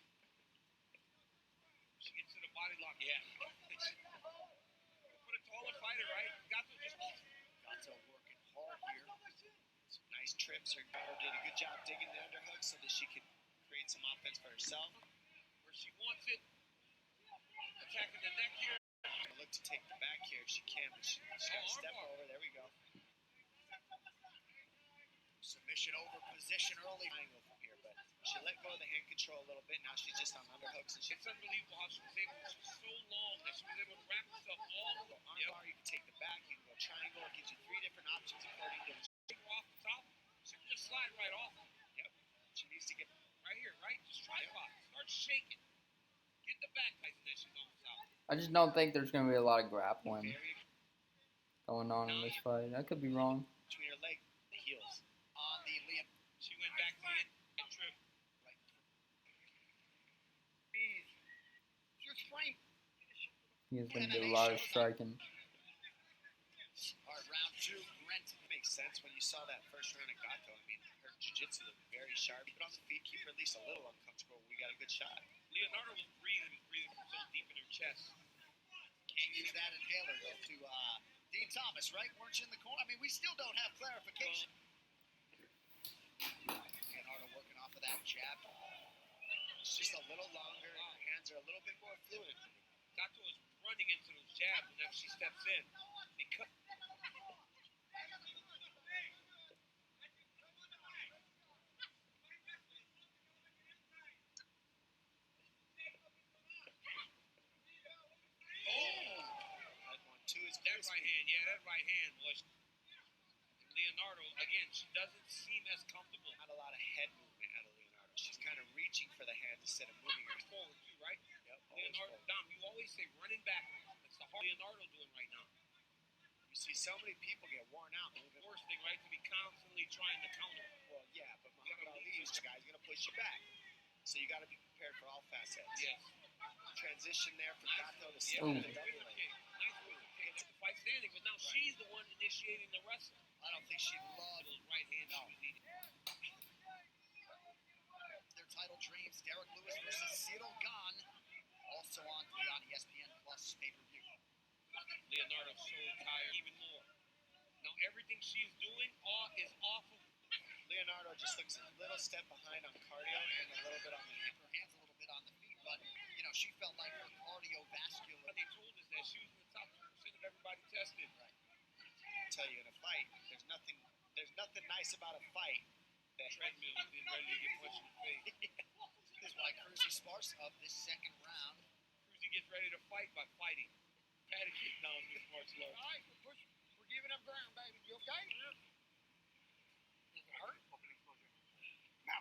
she gets to the body lock. Yeah. Put a taller fighter, right? Gato working hard here. Some nice trips. Her daughter did a good job digging the underhook so that she could create some offense for herself. Where she wants it. Attacking the neck here. Look to take the back here if she can, but she's got to step over. There we go. Submission over position early. Angle from here, but she let go of the hand control a little bit. Now she's just on underhooks. And It's unbelievable how she was able to, so long that she was able to wrap herself all the way. Armbar, you can take the back, you can go triangle. It gives you 3 different options according to the Off the top, she can just slide right off. Yep. She needs to get right here, right? Just tripod. Start shaking. Get the back tight, and then she's almost out. I just don't think there's going to be a lot of grappling going on in this fight. I could be wrong. between her leg and the heels. On the Liam. She went back to it. Trip. Right. Just frame. He has been doing a lot of striking. All right, round 2. Brent makes sense when you saw that first round at Gato. I mean, her jiu-jitsu looked very sharp. But on the feet, keep her at least a little uncomfortable. We got a good shot. Leonardo was breathing so deep in her chest. Can't use that inhaler, though, to Dean Thomas, right? Weren't you in the corner? I mean, we still don't have clarification. Leonardo working off of that jab. It's just a little longer. Her hands are a little bit more fluid. Gato is running into those jabs whenever she steps in. Because that right hand, that right hand was. Leonardo, again, she doesn't seem as comfortable. Not a lot of head movement out of Leonardo. She's kind of reaching for the hand instead of moving her forward too, right? Yep. Leonardo, Dom, you always say running back. That's the hard Leonardo doing right now. You see so many people get worn out moving. Worst thing, right, to be constantly trying to counter. Well, yeah, but Muhammad Ali is the guy's going to push you back. So you got to be prepared for all facets. Yes. Transition there for Gato to see the double leg. Nice with the kick. The fight standing, but now she's the one initiating the wrestle. I don't think she loved those right hands. No. Their title dreams, Derek Lewis versus Cyril Gane, also on ESPN Plus pay-per-view. Leonardo's so tired, even more. Now everything she's doing is off of. Leonardo just looks a little step behind on cardio and a little bit on the hand. Her hands a little bit on the feet, but she felt like her cardiovascular. They told us that she was in the top 2% of everybody tested. Right. I tell you, in a fight, there's nothing nice about a fight. That treadmill is being ready to get punched in the face. This is why Cruzy sparks up this second round. Cruzy gets ready to fight by fighting. Patty kick down with March low. All right, we're giving up ground, baby. You okay? Yeah. Does it hurt? No.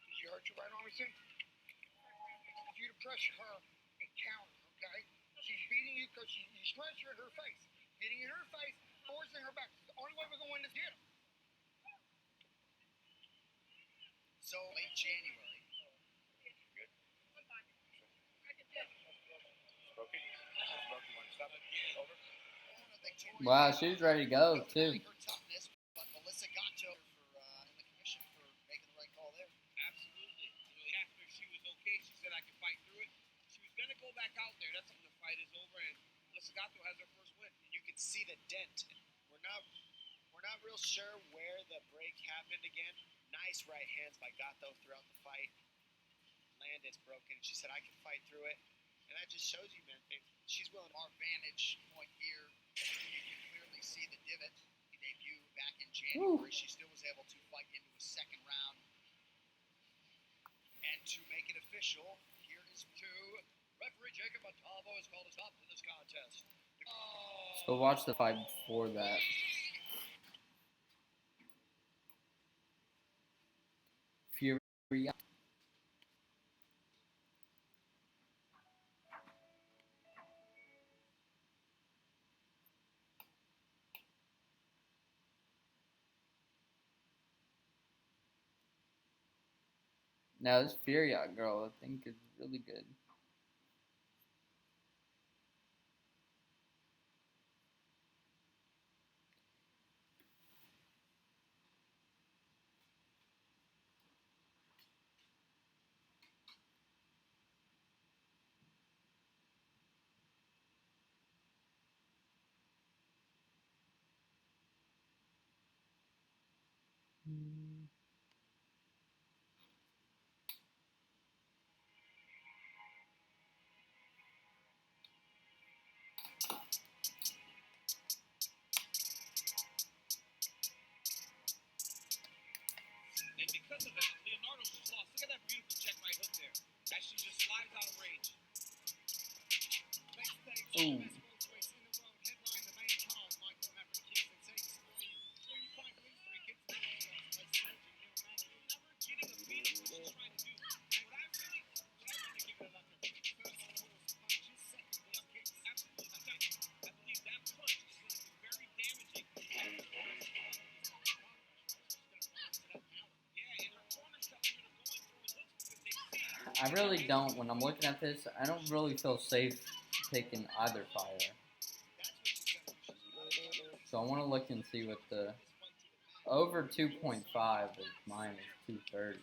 Did you hurt your right arm, too? I want you to pressure her and counter, okay? She's beating you because you pressure in her face. Getting in her face, forcing her back. The only way we're going to win this game. So late January. Wow, she's ready to go too. But Melissa got to her for in the commission for making the right call there. Absolutely. After she was okay, she said I can fight through it. She was gonna go back out there. That's when the fight is over, and Lisigato has her first win. You can see the dent. We're not real sure where the break happened again. Nice right hands by Gato throughout the fight. Landed's broken. She said I can fight through it, and that just shows you, man. She's willing. Our vantage point here, you can clearly see the divot. He debuted back in January. She still was able to fight into a second round. And to make it official, here is referee Jacob Montalvo has called a stop to this contest. So watch the fight before that. Fury. Now this Fury girl, I think, is really good. And because of that, Leonardo's just lost. Look at that beautiful check right hook there. As she just slides out of range. Ooh. I really don't. When I'm looking at this, I don't really feel safe picking either fighter. So I want to look and see what the over 2.5 is minus 230.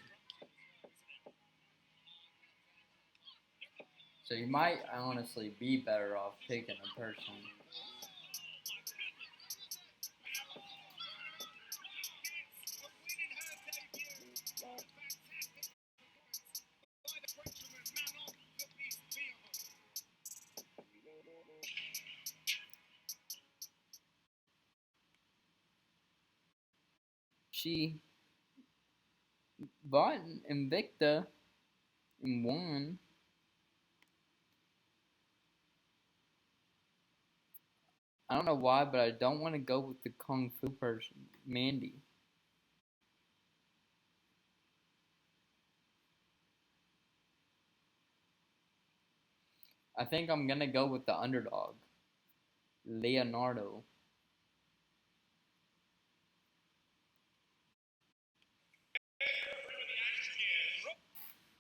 So you might honestly be better off picking a person. She bought Invicta and won. I don't know why, but I don't want to go with the Kung Fu person, Mandy. I think I'm going to go with the underdog, Leonardo.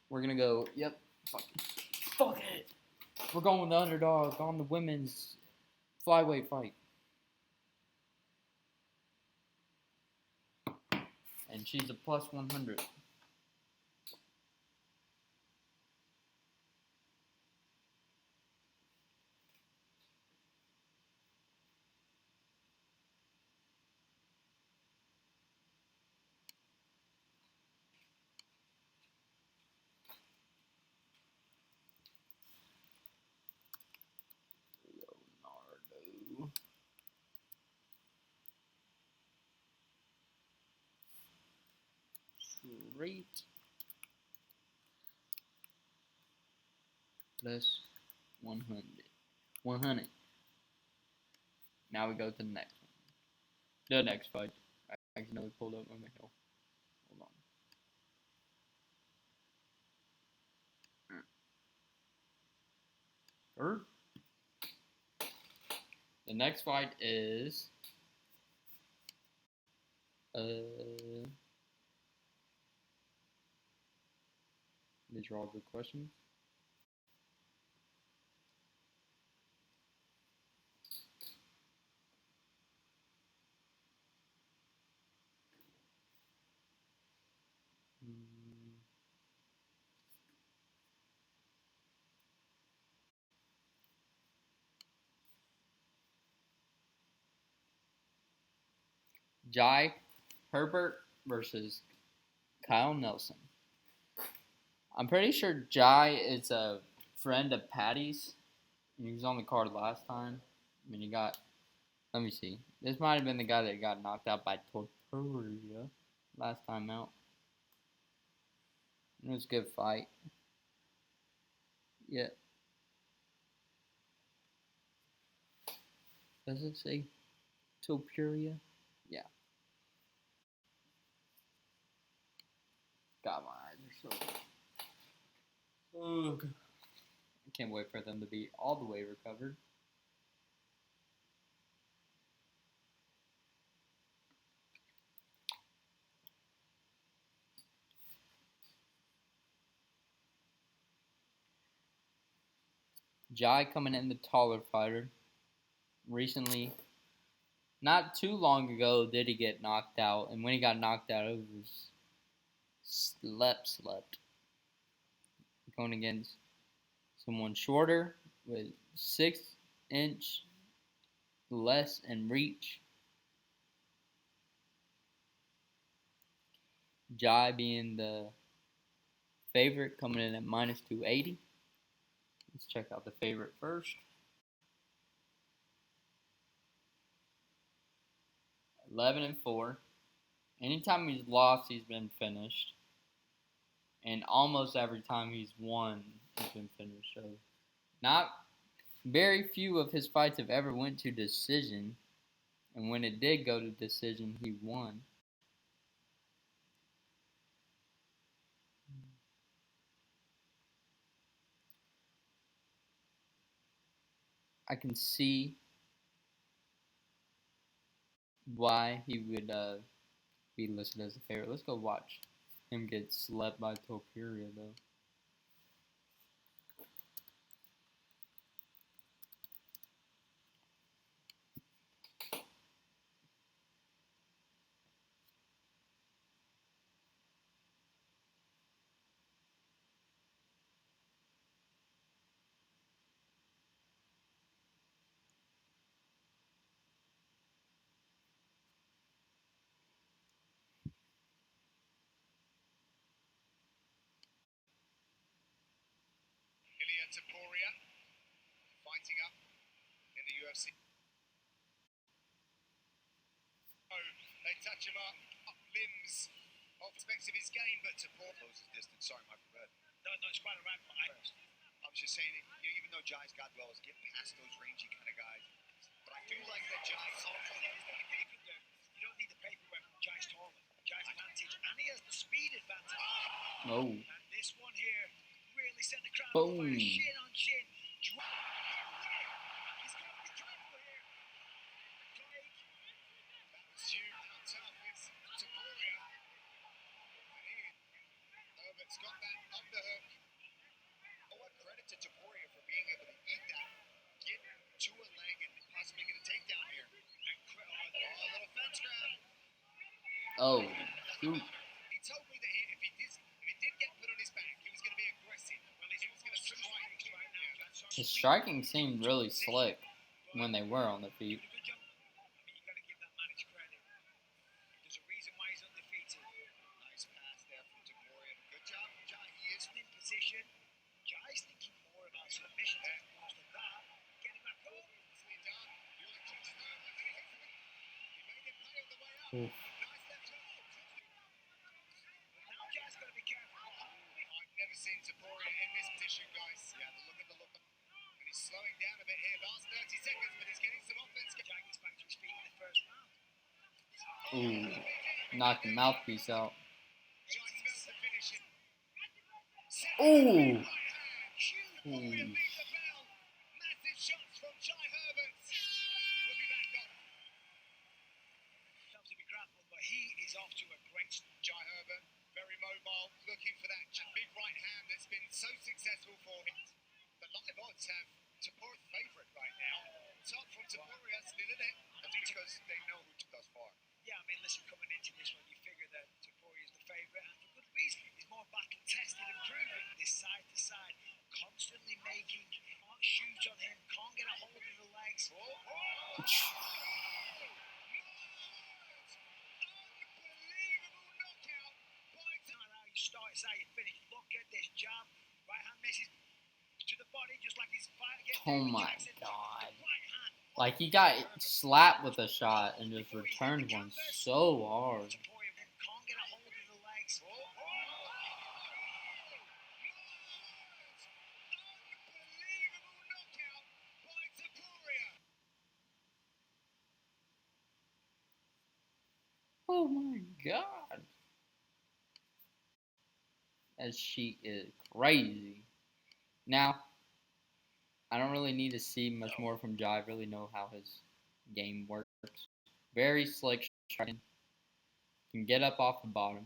We're going to go, yep, fuck it. We're going with the underdog on the women's flyweight fight. And she's a plus 100. Leonardo. Straight. Plus 100. 100. Now we go to the next one. The next fight. I accidentally pulled up my mail. Hold on. The next fight is These are all good questions. Jai Herbert versus Kyle Nelson. I'm pretty sure Jai is a friend of Patty's. He was on the card last time. I mean, he got. Let me see. This might have been the guy that got knocked out by Topuria last time out. It was a good fight. Yeah. Does it say Topuria? Yeah. God, my eyes are so. Ugh. I can't wait for them to be all the way recovered. Jai coming in the taller fighter. Recently, not too long ago, did he get knocked out. And when he got knocked out, it was slept. Going against someone shorter with 6 inch less in reach. Jai being the favorite, coming in at minus 280. Let's check out the favorite first. 11-4. Anytime he's lost, he's been finished. And almost every time he's won, he's been finished. So, not very few of his fights have ever went to decision. And when it did go to decision, he won. I can see why he would be listed as a favorite. Let's go watch him get slept by Topuria, though. Ilia Topuria fighting up in the UFC. Oh, they touch him up limbs of aspects of his game, but Topuria closes distance. Sorry, my bad. No, it's quite a rap fight. I was just saying, even though Jai's got wells, get past those rangy kind of guys. But I do like that Jai's also You don't need the paperwork from Jai's taller. Jai's advantage, and he has the speed advantage. Oh. And this one here really sent the crowd Boom. on fire, shin on shin. He's got to be careful here. Craig. That's you. How tough is Topuria? Herbert's got that underhook. Oh, what credit to Topuria for being able to eat that, get to a leg, and possibly get a takedown here. Oh, a little fence grab. Oh. Shoot. He told me that if he did get put on his back, he was going to be aggressive. Well, he was going to strike right now. His striking seemed really slick when they were on the feet. Good job. I mean, you got to give that man his credit. There's a reason why he's undefeated. Nice pass there from Topuria. Good job, Jai. He is In position. Jai's thinking more about submission as opposed to that. Getting back up. nicely done. You're just there. He made it pay on the way up. Oof. Nice left hook. Now Jai's got to be careful. I've never seen Topuria in this position, guys. Yeah, look at the look. And he's slowing down a bit here. Last 30 seconds, but he's getting some offense. Jai gets back to his feet in the first round. Ooh. Knocked the mouthpiece out. Jai smells the finish. Ooh. Topuria beat the bell. Massive shots from Jai Herbert. We'll be back on. Helps to be grappled, but he is off to a great start. Jai Herbert, very mobile, looking for that big right hand that's been so successful for him. The live odds have Tapuria's favourite right now. Top from Tapuria, still in it. I think because they know who took us far. Yeah, I mean, listen, coming into this one, you figure that Taporia is the favourite, and for good reason. He's more battle tested and proven this side to side, constantly making, can't shoot on him, can't get a hold of the legs. Unbelievable knockout by Not how you start, it's how you finish. Look at this jab, right hand misses to the body, just like his fight against Oh David my Jackson. god. The right hand. Like, he got slapped with a shot and just returned one so hard. Taporia can't get a hold of the legs. unbelievable knockout by Tapuria. Oh my god. That sheet is crazy. Now, I don't really need to see much more from Jai. I really know how his game works. Very slick striking. Can get up off the bottom.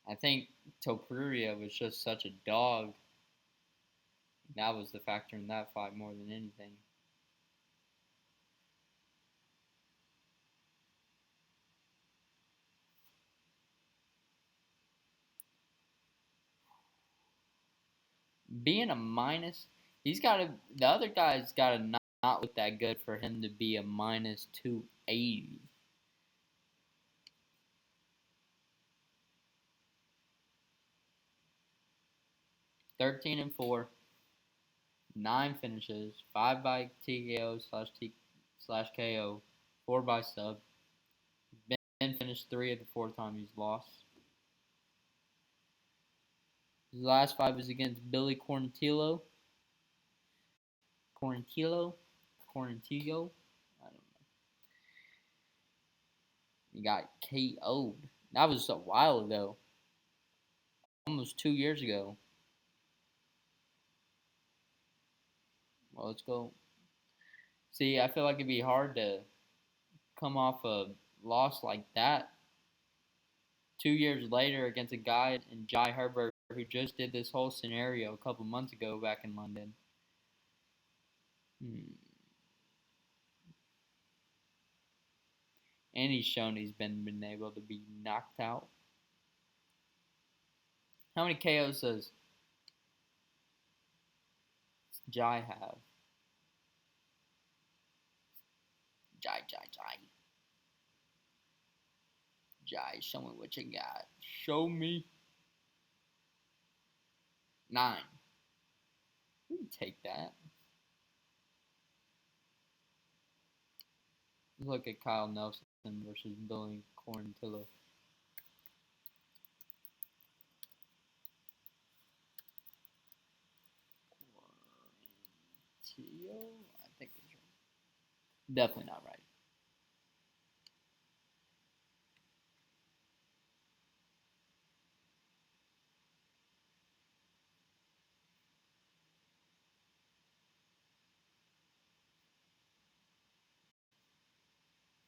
I think Topuria was just such a dog. That was the factor in that fight more than anything. Being a minus, the other guy's got to not look that good for him to be a minus 280. (13-4), 9 finishes, 5 by TKO slash KO, 4 by sub. Ben finished 3 of the 4 times he's lost. His last fight was against Billy Quarantillo. I don't know. He got KO'd. That was a while ago. Almost 2 years ago. Well, let's go. See, I feel like it'd be hard to come off a loss like that 2 years later against a guy in Jai Herbert who just did this whole scenario a couple months ago back in London. And he's shown he's been able to be knocked out. How many KOs does Jai have? Jai. Jai, show me what you got. Show me. 9. We can take that. Look at Kyle Nelson versus Billy Quarantillo. I think it's right. Definitely not right.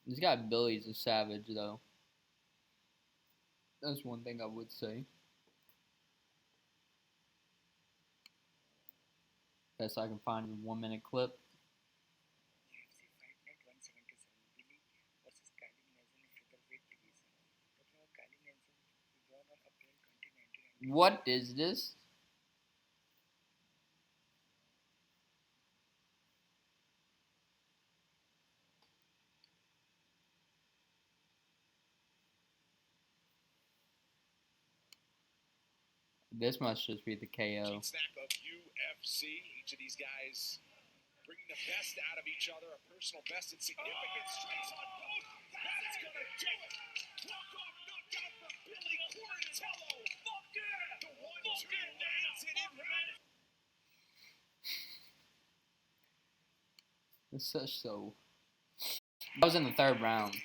This guy Billy's a savage, though. That's one thing I would say. Best I can find in a 1 minute clip. UFC Fight Night 177, Billy versus Kylie Nelson in featherweight division. Talking about Kylie Nelson, he won on April 2019. What is this? This must just be the KO. Snack of UFC. Each of these guys bringing the best out of each other, a personal best and significant strikes on both. That's going to do it. Walk-off knockout from Billy Quarantillo. Fuck yeah! The 1-2 lands it in round. This is so. That was in the 3rd round.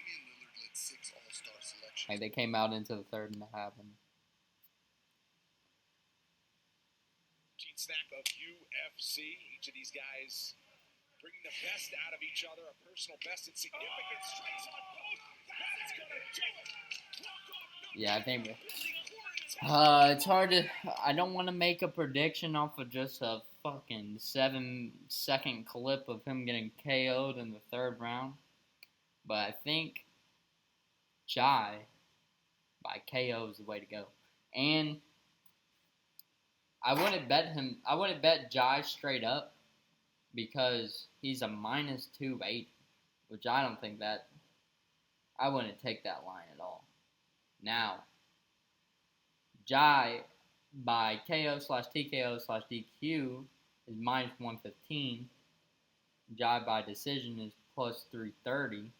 Like, they came out into the 3rd and it happened. Snack of UFC. Each of these guys bringing the best out of each other, a personal best and significant strikes on both. That's going to do it. Walk-off Yeah, I think. It's hard to. I don't want to make a prediction off of just a fucking 7-second clip of him getting KO'd in the third round, but I think Jai by KO is the way to go. And I wouldn't bet him. I wouldn't bet Jai straight up because he's a -280, which I don't think that. I wouldn't take that line at all. Now, Jai by KO/TKO/DQ is -115. Jai by decision is +330.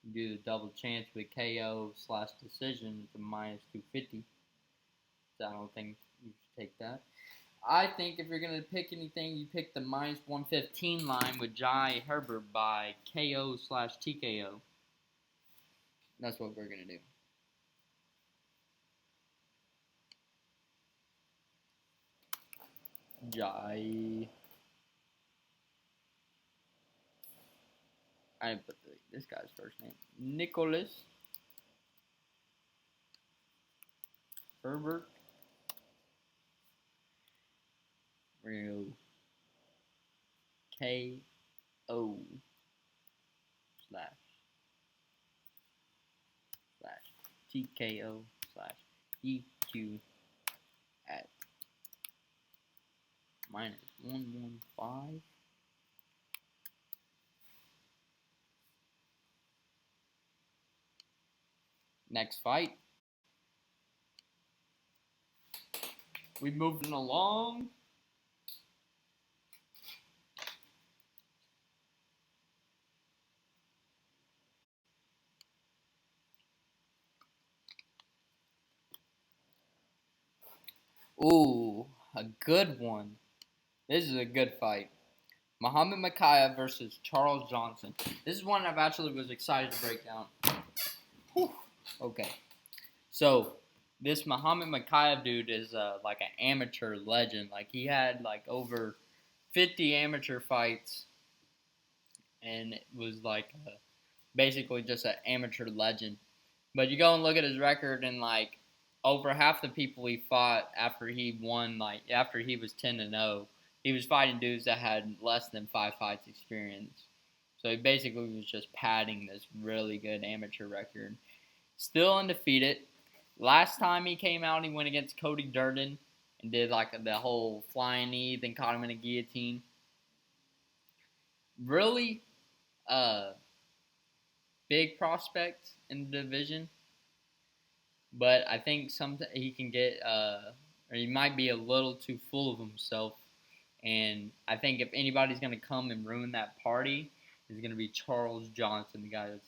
You do the double chance with KO/decision, it's a -250. So I don't think you should take that. I think if you're going to pick anything, you pick the -115 line with Jai Herbert by KO/TKO. That's what we're going to do. Jai. I didn't put this guy's first name. Nicholas Herbert. We're going to go KO/TKO/DQ at -115. Next fight. We're moving along. Ooh, a good one. This is a good fight. Muhammad Makayev versus Charles Johnson. This is one I've actually was excited to break down. Whew. Okay. So, this Muhammad Makayev dude is like an amateur legend. Like, he had like over 50 amateur fights and it was like basically just an amateur legend. But you go and look at his record and like over half the people he fought after he won, like after he was 10-0, he was fighting dudes that had less than 5 fights experience. So he basically was just padding this really good amateur record. Still undefeated. Last time he came out, he went against Cody Durden and did like the whole flying knee, then caught him in a guillotine. Really big prospect in the division. But I think he can get, or he might be a little too full of himself. And I think if anybody's going to come and ruin that party, it's going to be Charles Johnson, the guy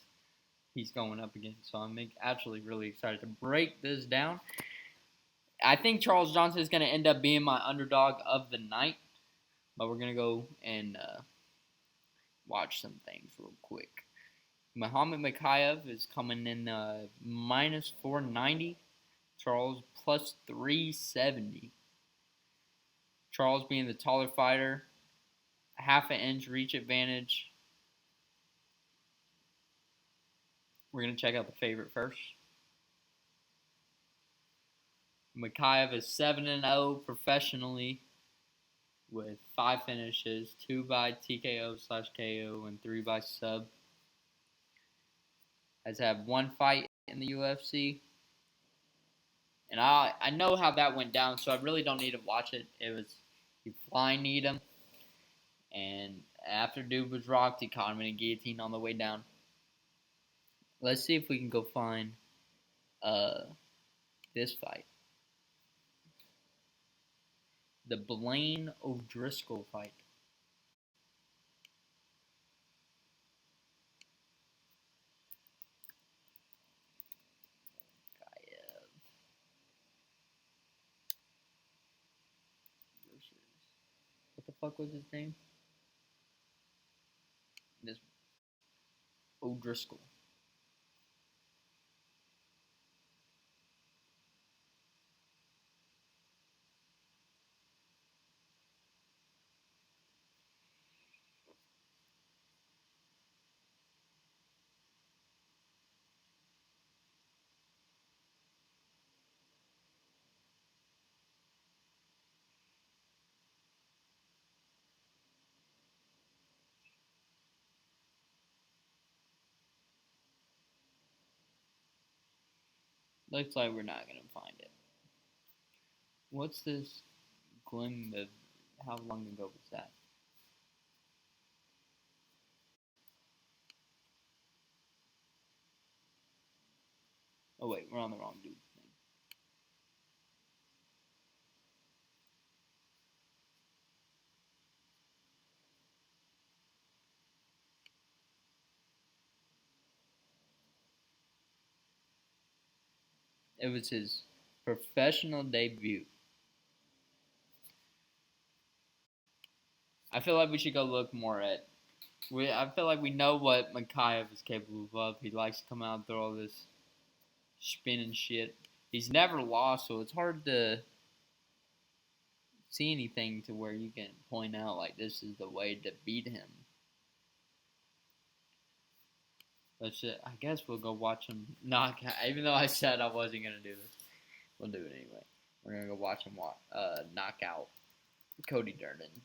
he's going up against. So I'm actually really excited to break this down. I think Charles Johnson is going to end up being my underdog of the night. But we're going to go and watch some things real quick. Muhammad Makayev is coming in -490. Charles +370. Charles being the taller fighter, a half an inch reach advantage. We're going to check out the favorite first. Makayev is 7-0 professionally with 5 finishes, 2 by TKO/KO and 3 by sub. Has had 1 fight in the UFC. And I know how that went down, so I really don't need to watch it. It was, he flying kneed him. And after dude was rocked, he caught him in a guillotine on the way down. Let's see if we can go find this fight. The Blaine O'Driscoll fight. What the fuck was his name? This O'Driscoll. Looks like we're not gonna find it. What's this Glim of? How long ago was that? Oh wait, we're on the wrong dude thing. It was his professional debut. I feel like we should go look more at. I feel like we know what Mikhaev is capable of. He likes to come out and throw all this spinning shit. He's never lost, so it's hard to see anything to where you can point out like this is the way to beat him. I guess we'll go watch him knock out. Even though I said I wasn't gonna do this, we'll do it anyway. We're gonna go watch him knock out Cody Durden.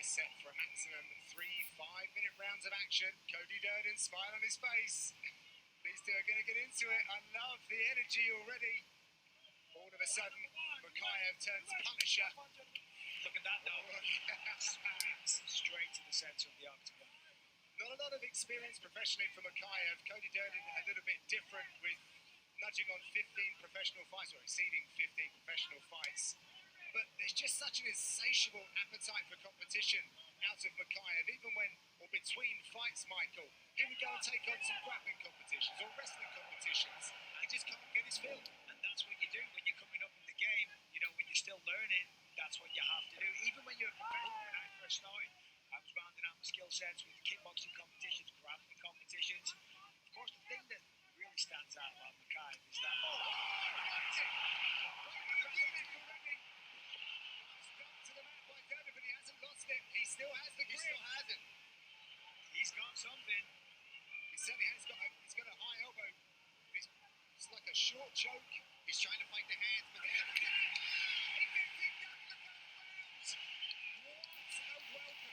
Set for a maximum 3 5-minute rounds of action. Cody Durden, smile on his face. These two are going to get into it. I love the energy already. All of a sudden, Mikhaev turns Punisher. Look at that though. Straight to the centre of the octagon. Not a lot of experience professionally for Mikhaev. Cody Durden a little bit different with nudging on 15 professional fights, or exceeding 15 professional fights. But there's just such an insatiable appetite for competition out of Mikhaev. Even when, or between fights, Michael, he would go and take on some grappling competitions or wrestling competitions. He just can't get his fill. And that's what you do when you're coming up in the game. You know, when you're still learning, that's what you have to do. Even when you're a professional, when I first started, I was rounding out my skill sets with kickboxing competitions, grappling competitions. Of course, the thing that really stands out about Mikhaev is that He still has the grip. He still has it. He's got something. He certainly has got a high elbow. It's like a short choke. He's trying to fight the hands, but he gets it down. What a welcome.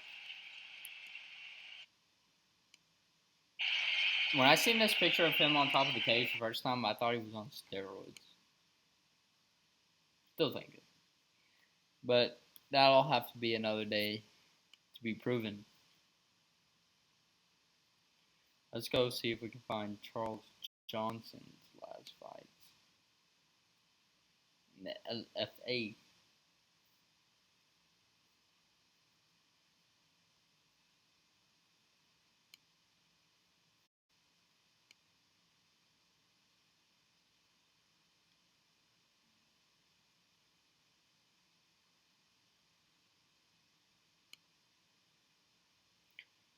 When I seen this picture of him on top of the cage the first time, I thought he was on steroids. Still think it. But that'll have to be another day to be proven. Let's go see if we can find Charles Johnson's last fight in the LFA.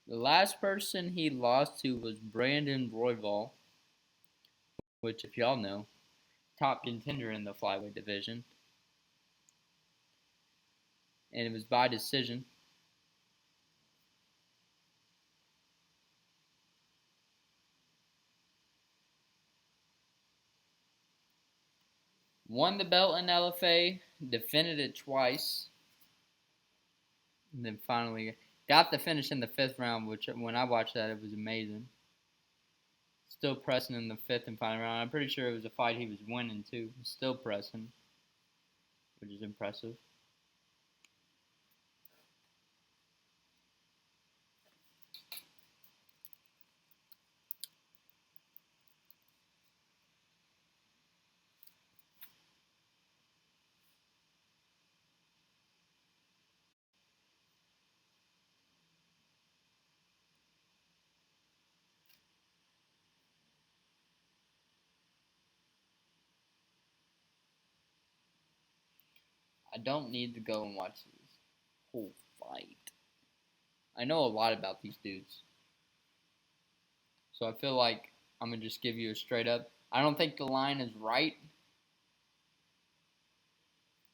The last person he lost to was Brandon Royval, which, if y'all know, top contender in the flyweight division. And it was by decision. Won the belt in LFA, defended it twice, and then finally got the finish in the 5th round, which when I watched that, it was amazing. Still pressing in the 5th and final round. I'm pretty sure it was a fight he was winning too. Still pressing, which is impressive. I don't need to go and watch this whole fight. I know a lot about these dudes. So I feel like I'm going to just give you a straight up. I don't think the line is right.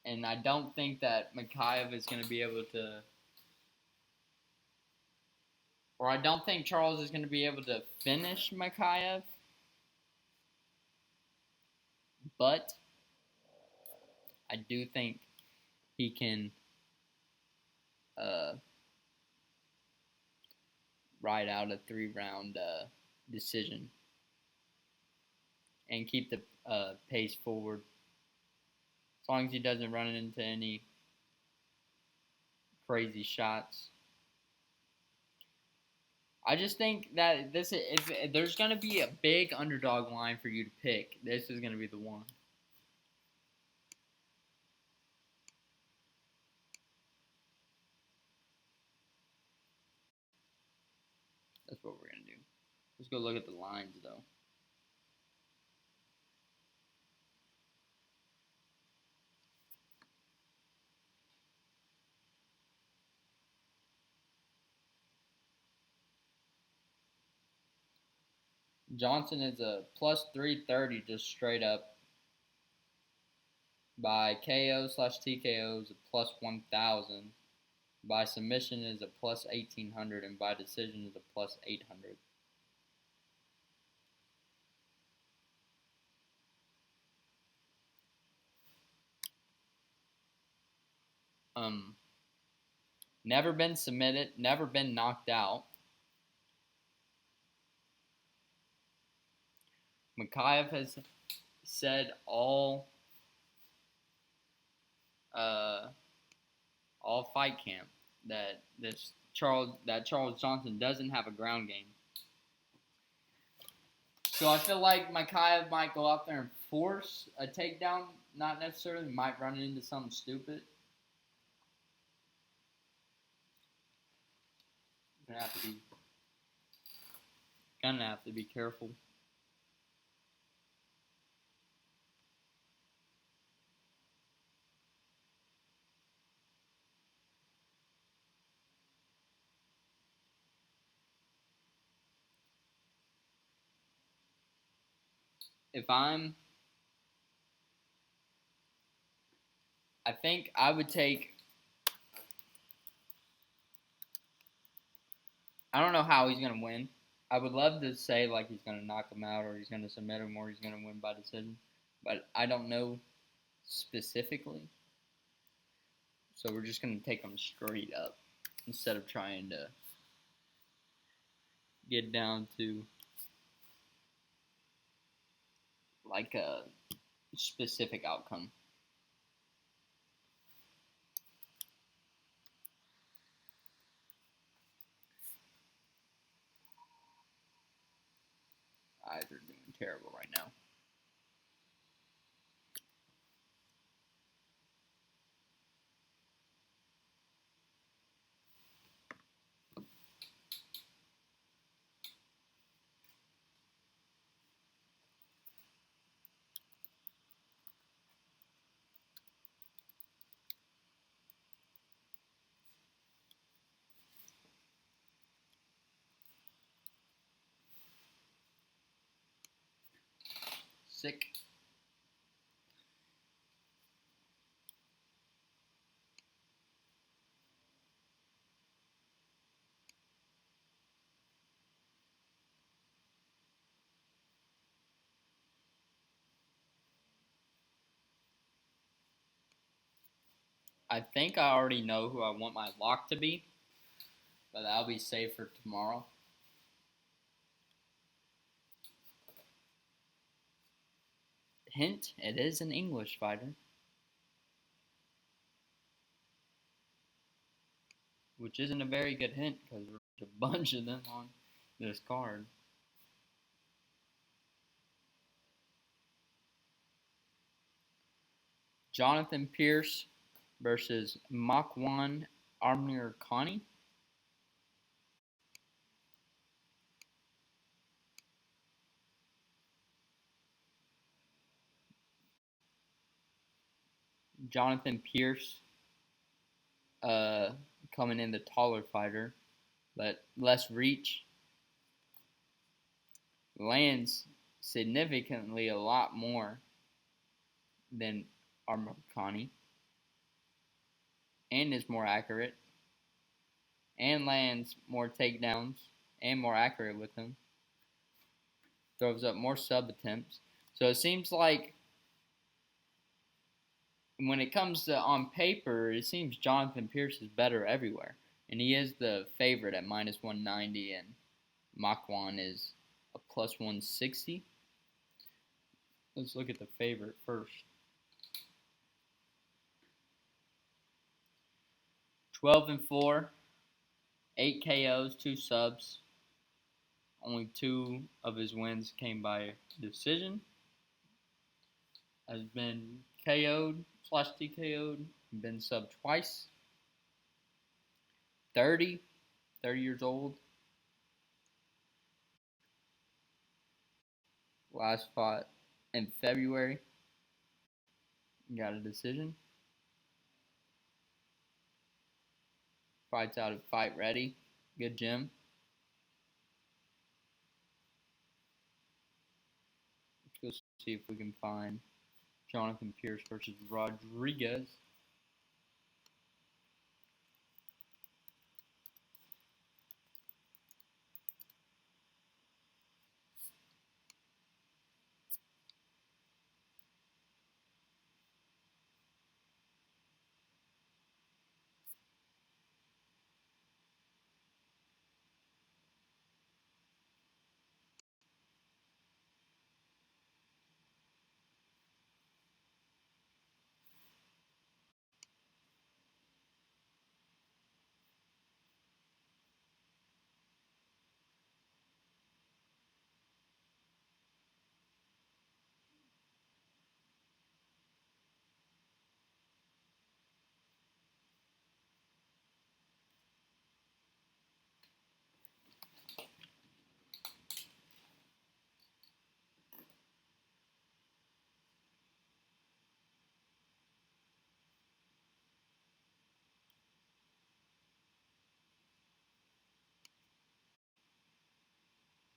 And I don't think that Mikhaev is going to be able to, or I don't think Charles is going to be able to finish Mikhaev. But I do think he can ride out a 3-round decision and keep the pace forward. As long as he doesn't run into any crazy shots. I just think that this, if there's going to be a big underdog line for you to pick, this is going to be the one. That's what we're going to do. Let's go look at the lines, though. Johnson is a plus 330 just straight up. By KO/TKO is a plus 1,000. By submission is a plus 1,800. And by decision is a plus 800. Never been submitted, never been knocked out. Mikhaev has said all fight camp that Charles Johnson doesn't have a ground game. So I feel like Mikhaev might go out there and force a takedown, not necessarily, might run into something stupid. Gonna have to be careful. I think I would take. I don't know how he's gonna win. I would love to say like he's gonna knock him out, or he's gonna submit him, or he's gonna win by decision, but I don't know specifically. So we're just gonna take him straight up instead of trying to get down to like a specific outcome. Eyes are doing terrible right now. Sick. I think I already know who I want my lock to be, but that'll be safe for tomorrow. Hint, it is an English fighter. Which isn't a very good hint because there's a bunch of them on this card. Jonathan Pierce versus Makwan Amir Khani. Jonathan Pierce coming in the taller fighter, but less reach. Lands significantly a lot more than Armakani, and is more accurate, and lands more takedowns, and more accurate with them. Throws up more sub attempts. So it seems like when it comes to on paper, it seems Jonathan Pierce is better everywhere. And he is the favorite at minus 190, and Makwan is a plus 160. Let's look at the favorite first. 12-4, 8 KOs, 2 subs. Only 2 of his wins came by decision. Has been KO'd / TKO'd, been subbed twice. 30 years old. Last fought in February. Got a decision. Fights out of Fight Ready. Good gym. Let's go see if we can find Jonathan Pierce versus Rodriguez.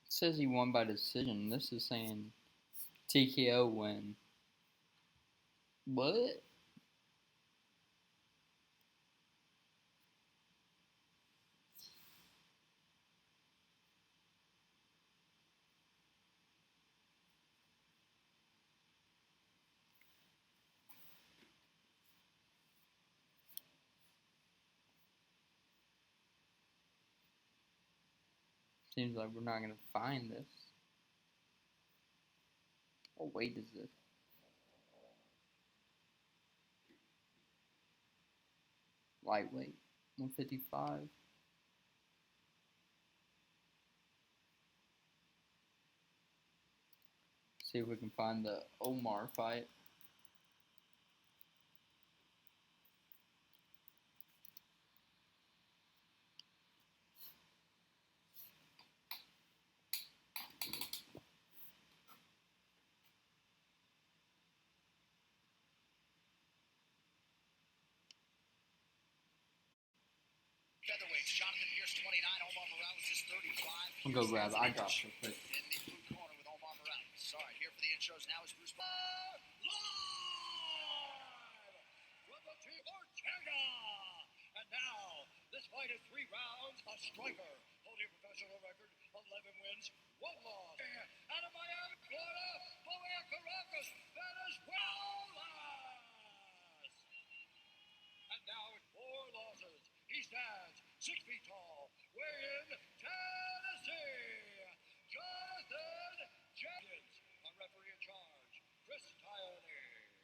It says he won by decision. This is saying TKO win. What? Seems like we're not going to find this. What weight is this? Lightweight. 155. See if we can find the Omar fight. Featherweights, Jonathan Pierce 29, Omar Morales is 35. I'll go grab eye drops real quick. In the blue corner with Omar Morales. All right, here for the intros now is Bruce live from the Team Ortega. And now, this fight is 3 rounds. A striker holding a professional record, 11 wins, 1 loss. Out of Miami, Florida, Boya Caracas, Venezuela. And now with 4 losses, he stands 6 feet tall, weighing Tennessee, Jonathan Jenkins, a referee in charge, Chris Tyoney.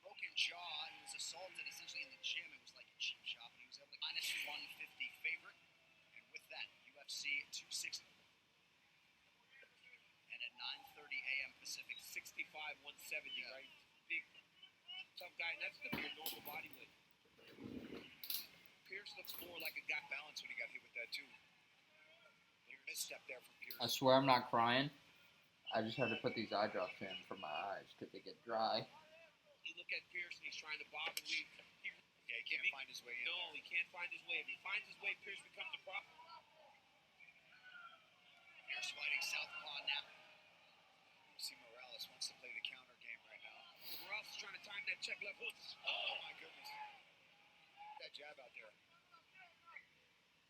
Broken jaw, he was assaulted essentially in the gym. It was like a cheap shop, and he was able to minus 150 favorite. And with that, UFC 260. And at 9:30 a.m. Pacific, 65, 170, right? Big, tough guy. And that's gonna be a normal body weight. Pierce looks more like a got balance when he got hit with that too. Little misstep there from Pierce. I swear I'm not crying. I just had to put these eye drops in for my eyes because they get dry. You look at Pierce and he's trying to bob and weave. Yeah, he can't find his way in. No, he can't find his way. If he finds his way, Pierce becomes a problem. Pierce fighting southpaw now. You see Morales wants to play the counter game right now. Morales is trying to time that check left hook. Oh my goodness. That jab out there.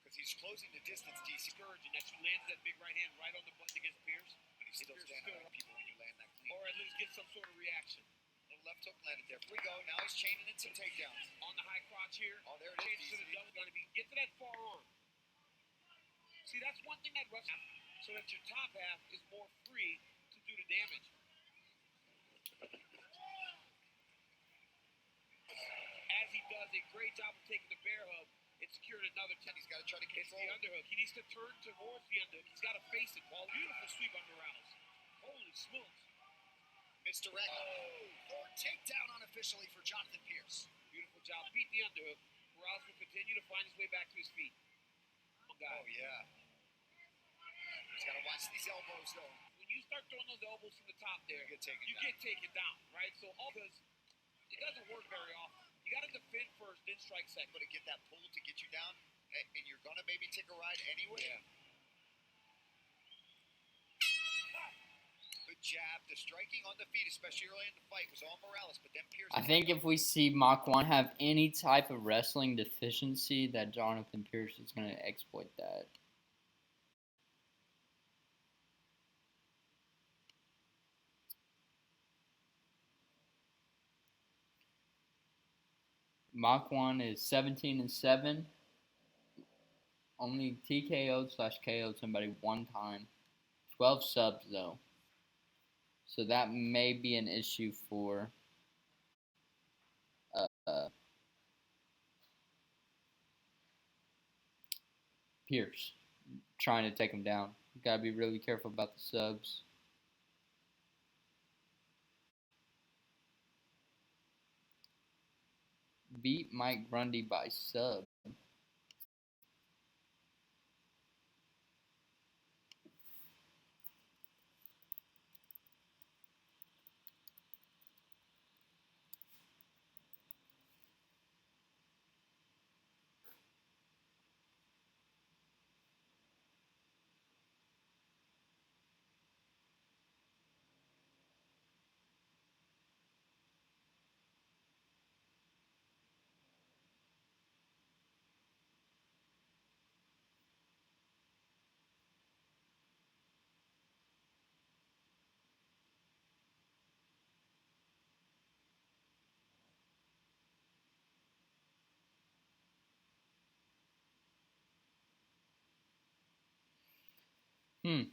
Because he's closing the distance, DC. Discouraging that you landed that big right hand right on the button against Pierce. But he's still standing on people when you land that clean. Or at least get some sort of reaction. Little left hook landed there. Here we go. Now he's chaining in some takedowns. On the high crotch here. Oh, there it is. Change to the double. Gonna be get to that far arm. See, that's one thing that refs so that your top half is more free to do the damage. As he does a great job of taking the bear hug, it secured another 10. He's got to try to It's control the underhook. He needs to turn towards the underhook. He's got to face it. Ball. Beautiful sweep on Morales. Holy smokes. misdirect. Third takedown unofficially for Jonathan Pierce. Beautiful job. Beat the underhook. Morales will continue to find his way back to his feet. Oh, yeah. He's got to watch these elbows, though. When you start throwing those elbows from the top there, You get taken down, right? So all because it doesn't work very often. You got to defend first, then strike second. But to get that pull to get you down, and you're going to maybe take a ride anyway. Yeah. Good jab. The striking on the feet, especially early in the fight, was all Morales, but then Pierce. I think if we see Mach 1 have any type of wrestling deficiency, that Jonathan Pierce is going to exploit that. Mach 1 is 17-7. Only TKO/KO'd somebody one time. 12 subs though. So that may be an issue for Pierce trying to take him down. Gotta be really careful about the subs. Beat Mike Grundy by sub. But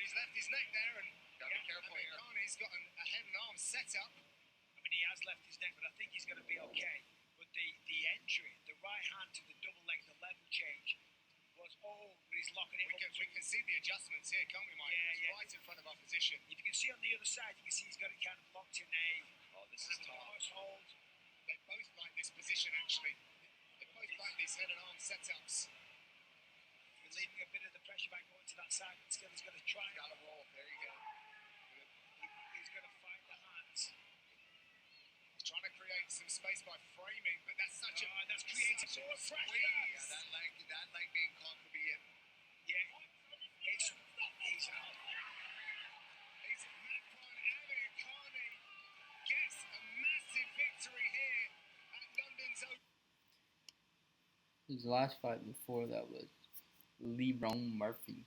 he's left his neck there, and Gotta be careful here. He's got a head and arm set up. I mean, he has left his neck, but I think he's going to be okay. But the entry, the right hand to the double leg, the level change was, when he's locking it up. We can see the adjustments here, can't we, Mike? Yeah, yeah. Right in front of our position. If you can see on the other side, you can see he's got it kind of locked in a. Oh, this is tough. Nice hold. They both like this position, actually. They both like these head and arm setups. Relieving a bit of the pressure back going to that side, but still he's going to try. Got to roll. There you go. He's going to fight the hands. He's trying to create some space by framing, but that's such a... That's creating such more a pressure. squeeze. Yeah, that leg being caught could be it. Yeah. He's out. He's Makwan Amir Khani gets a massive victory here at London's Open. His last fight before that was LeBron Murphy.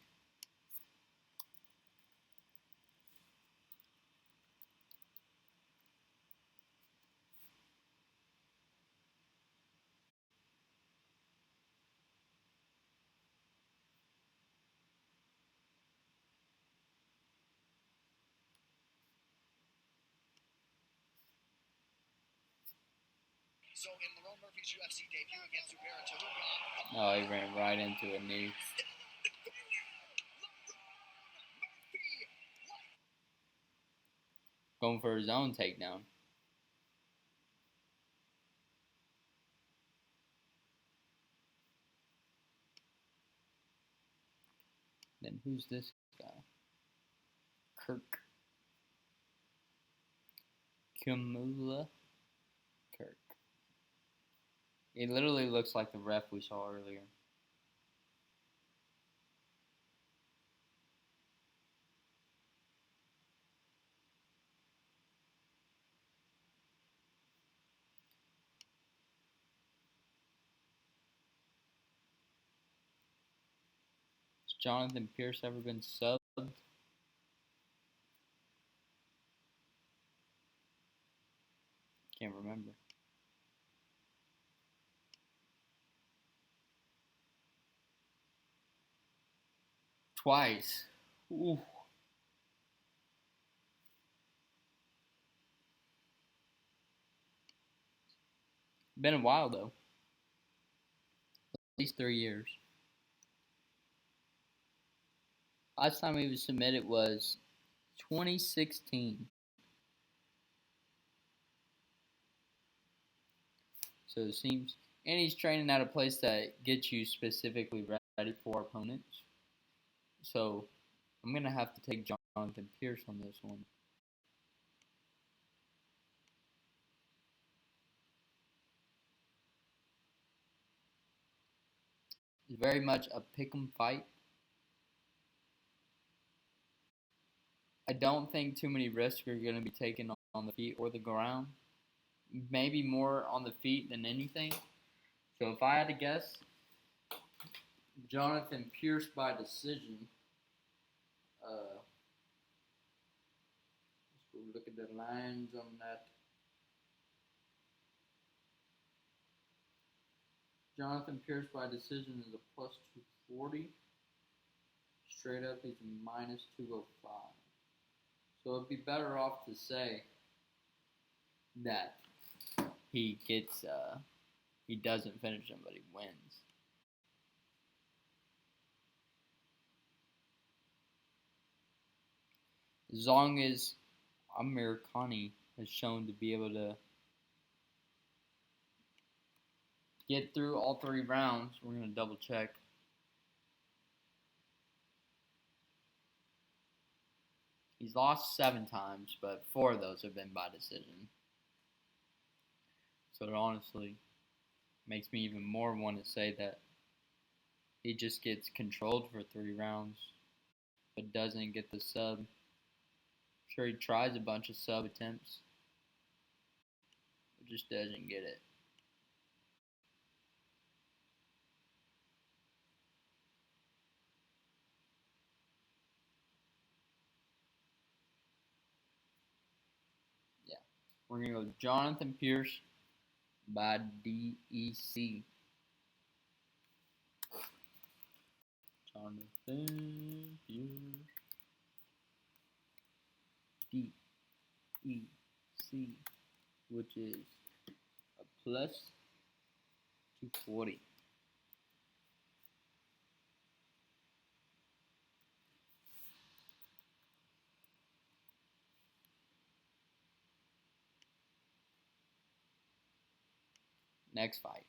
So in Lerone Murphy's UFC debut against Ubera Toluca. Oh, he ran right into a knee. Going for his own takedown. Then who's this guy? Kimula Kirk. It literally looks like the ref we saw earlier. Has Jonathan Pierce ever been subbed? Can't remember. Twice. Ooh. Been a while though. At least 3 years. Last time he was submitted was 2016. So it seems, and he's training at a place that gets you specifically ready for opponents. So I'm gonna have to take Jonathan Pierce on this one. It's very much a pick'em fight. I don't think too many risks are going to be taken on the feet or the ground. Maybe more on the feet than anything. So if I had to guess, Jonathan Pierce by decision. Let's go look at the lines on that. Jonathan Pierce by decision is a plus 240. Straight up, he's a minus 205. So it'd be better off to say that he doesn't finish him, but he wins. As long as Amir Khani has shown to be able to get through all 3 rounds, we're going to double check. He's lost 7 times, but 4 of those have been by decision. So it honestly makes me even more want to say that he just gets controlled for 3 rounds, but doesn't get the sub. I'm sure he tries a bunch of sub attempts, but just doesn't get it. Yeah, we're going to go Jonathan Pierce by DEC. Jonathan Pierce. DEC, which is a plus 240. Next fight.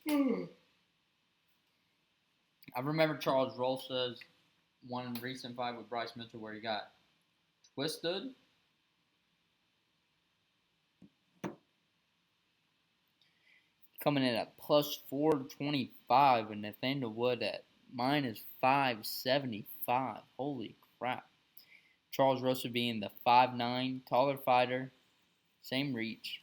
I remember Charles Rosa's one recent fight with Bryce Mitchell where he got twisted. Coming in at plus 425 and Nathaniel Wood at minus 575. Holy crap. Charles Rosa being the 5'9", taller fighter, same reach.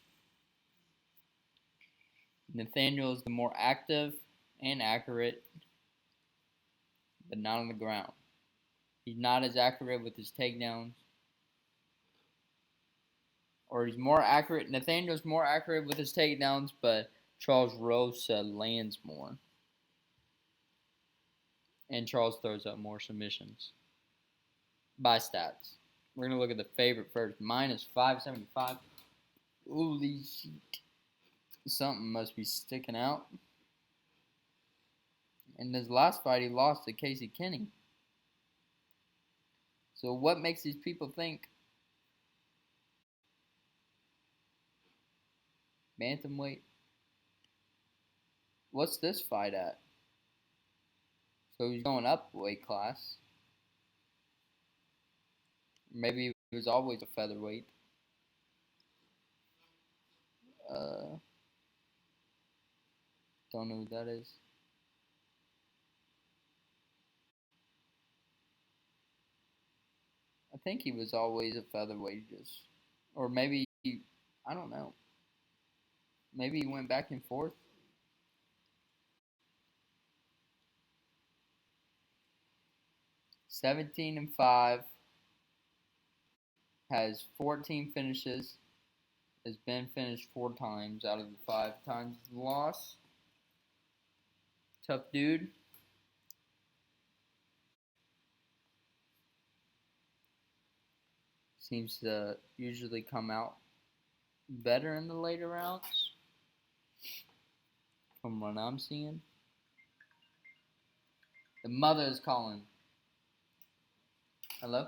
Nathaniel is the more active and accurate, but not on the ground. He's not as accurate with his takedowns. Or he's more accurate. Nathaniel's more accurate with his takedowns, but Charles Rosa lands more. And Charles throws up more submissions. By stats. We're going to look at the favorite first. Minus 575. Holy shit. Something must be sticking out. In his last fight, he lost to Casey Kenny. So what makes these people think bantamweight? What's this fight at? So he's going up weight class. Maybe he was always a featherweight. Don't know who that is. I think he was always a featherweight, or maybe I don't know. Maybe he went back and forth. (17-5), has 14 finishes, has been finished 4 times out of the 5 times the loss. Tough dude. Seems to usually come out better in the later rounds, from what I'm seeing. The mother is calling. Hello?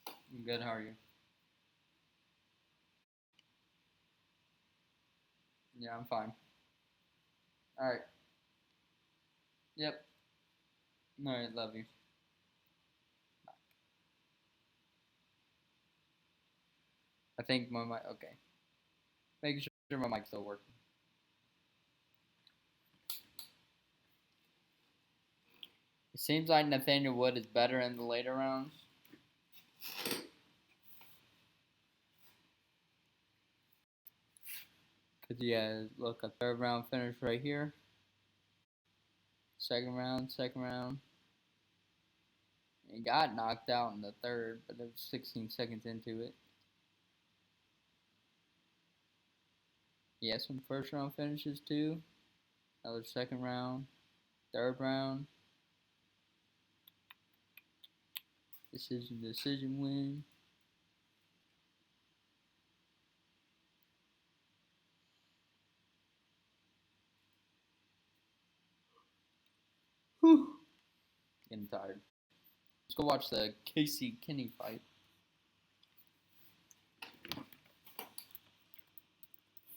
I'm good, how are you? Yeah, I'm fine. Alright. Yep. Alright, love you. Bye. I think my mic, okay. Making sure my mic's still working. It seems like Nathaniel Wood is better in the later rounds. Because he has, look, a 3rd round finish right here. Second round. He got knocked out in the 3rd, but it was 16 seconds into it. He has some 1st round finishes too. Another 2nd round. 3rd round. Decision win. Whew. Getting tired. Let's go watch the Casey Kenny fight.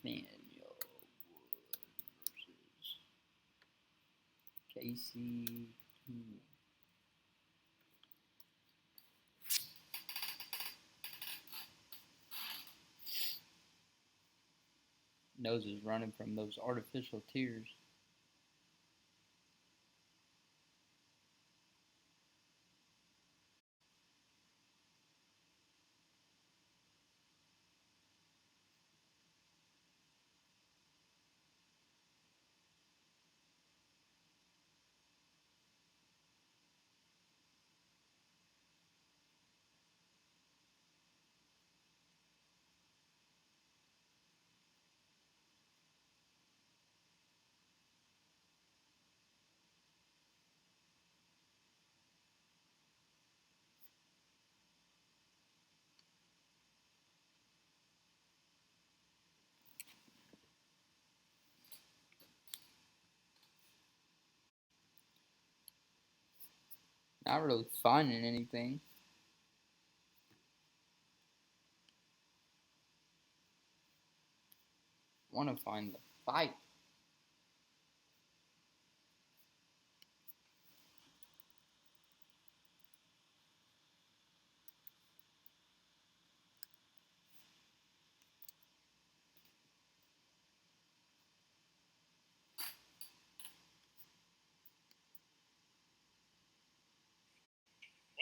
Nathaniel Wood versus Casey Kenny. Nose is running from those artificial tears. Not really finding anything. Want to find the fight.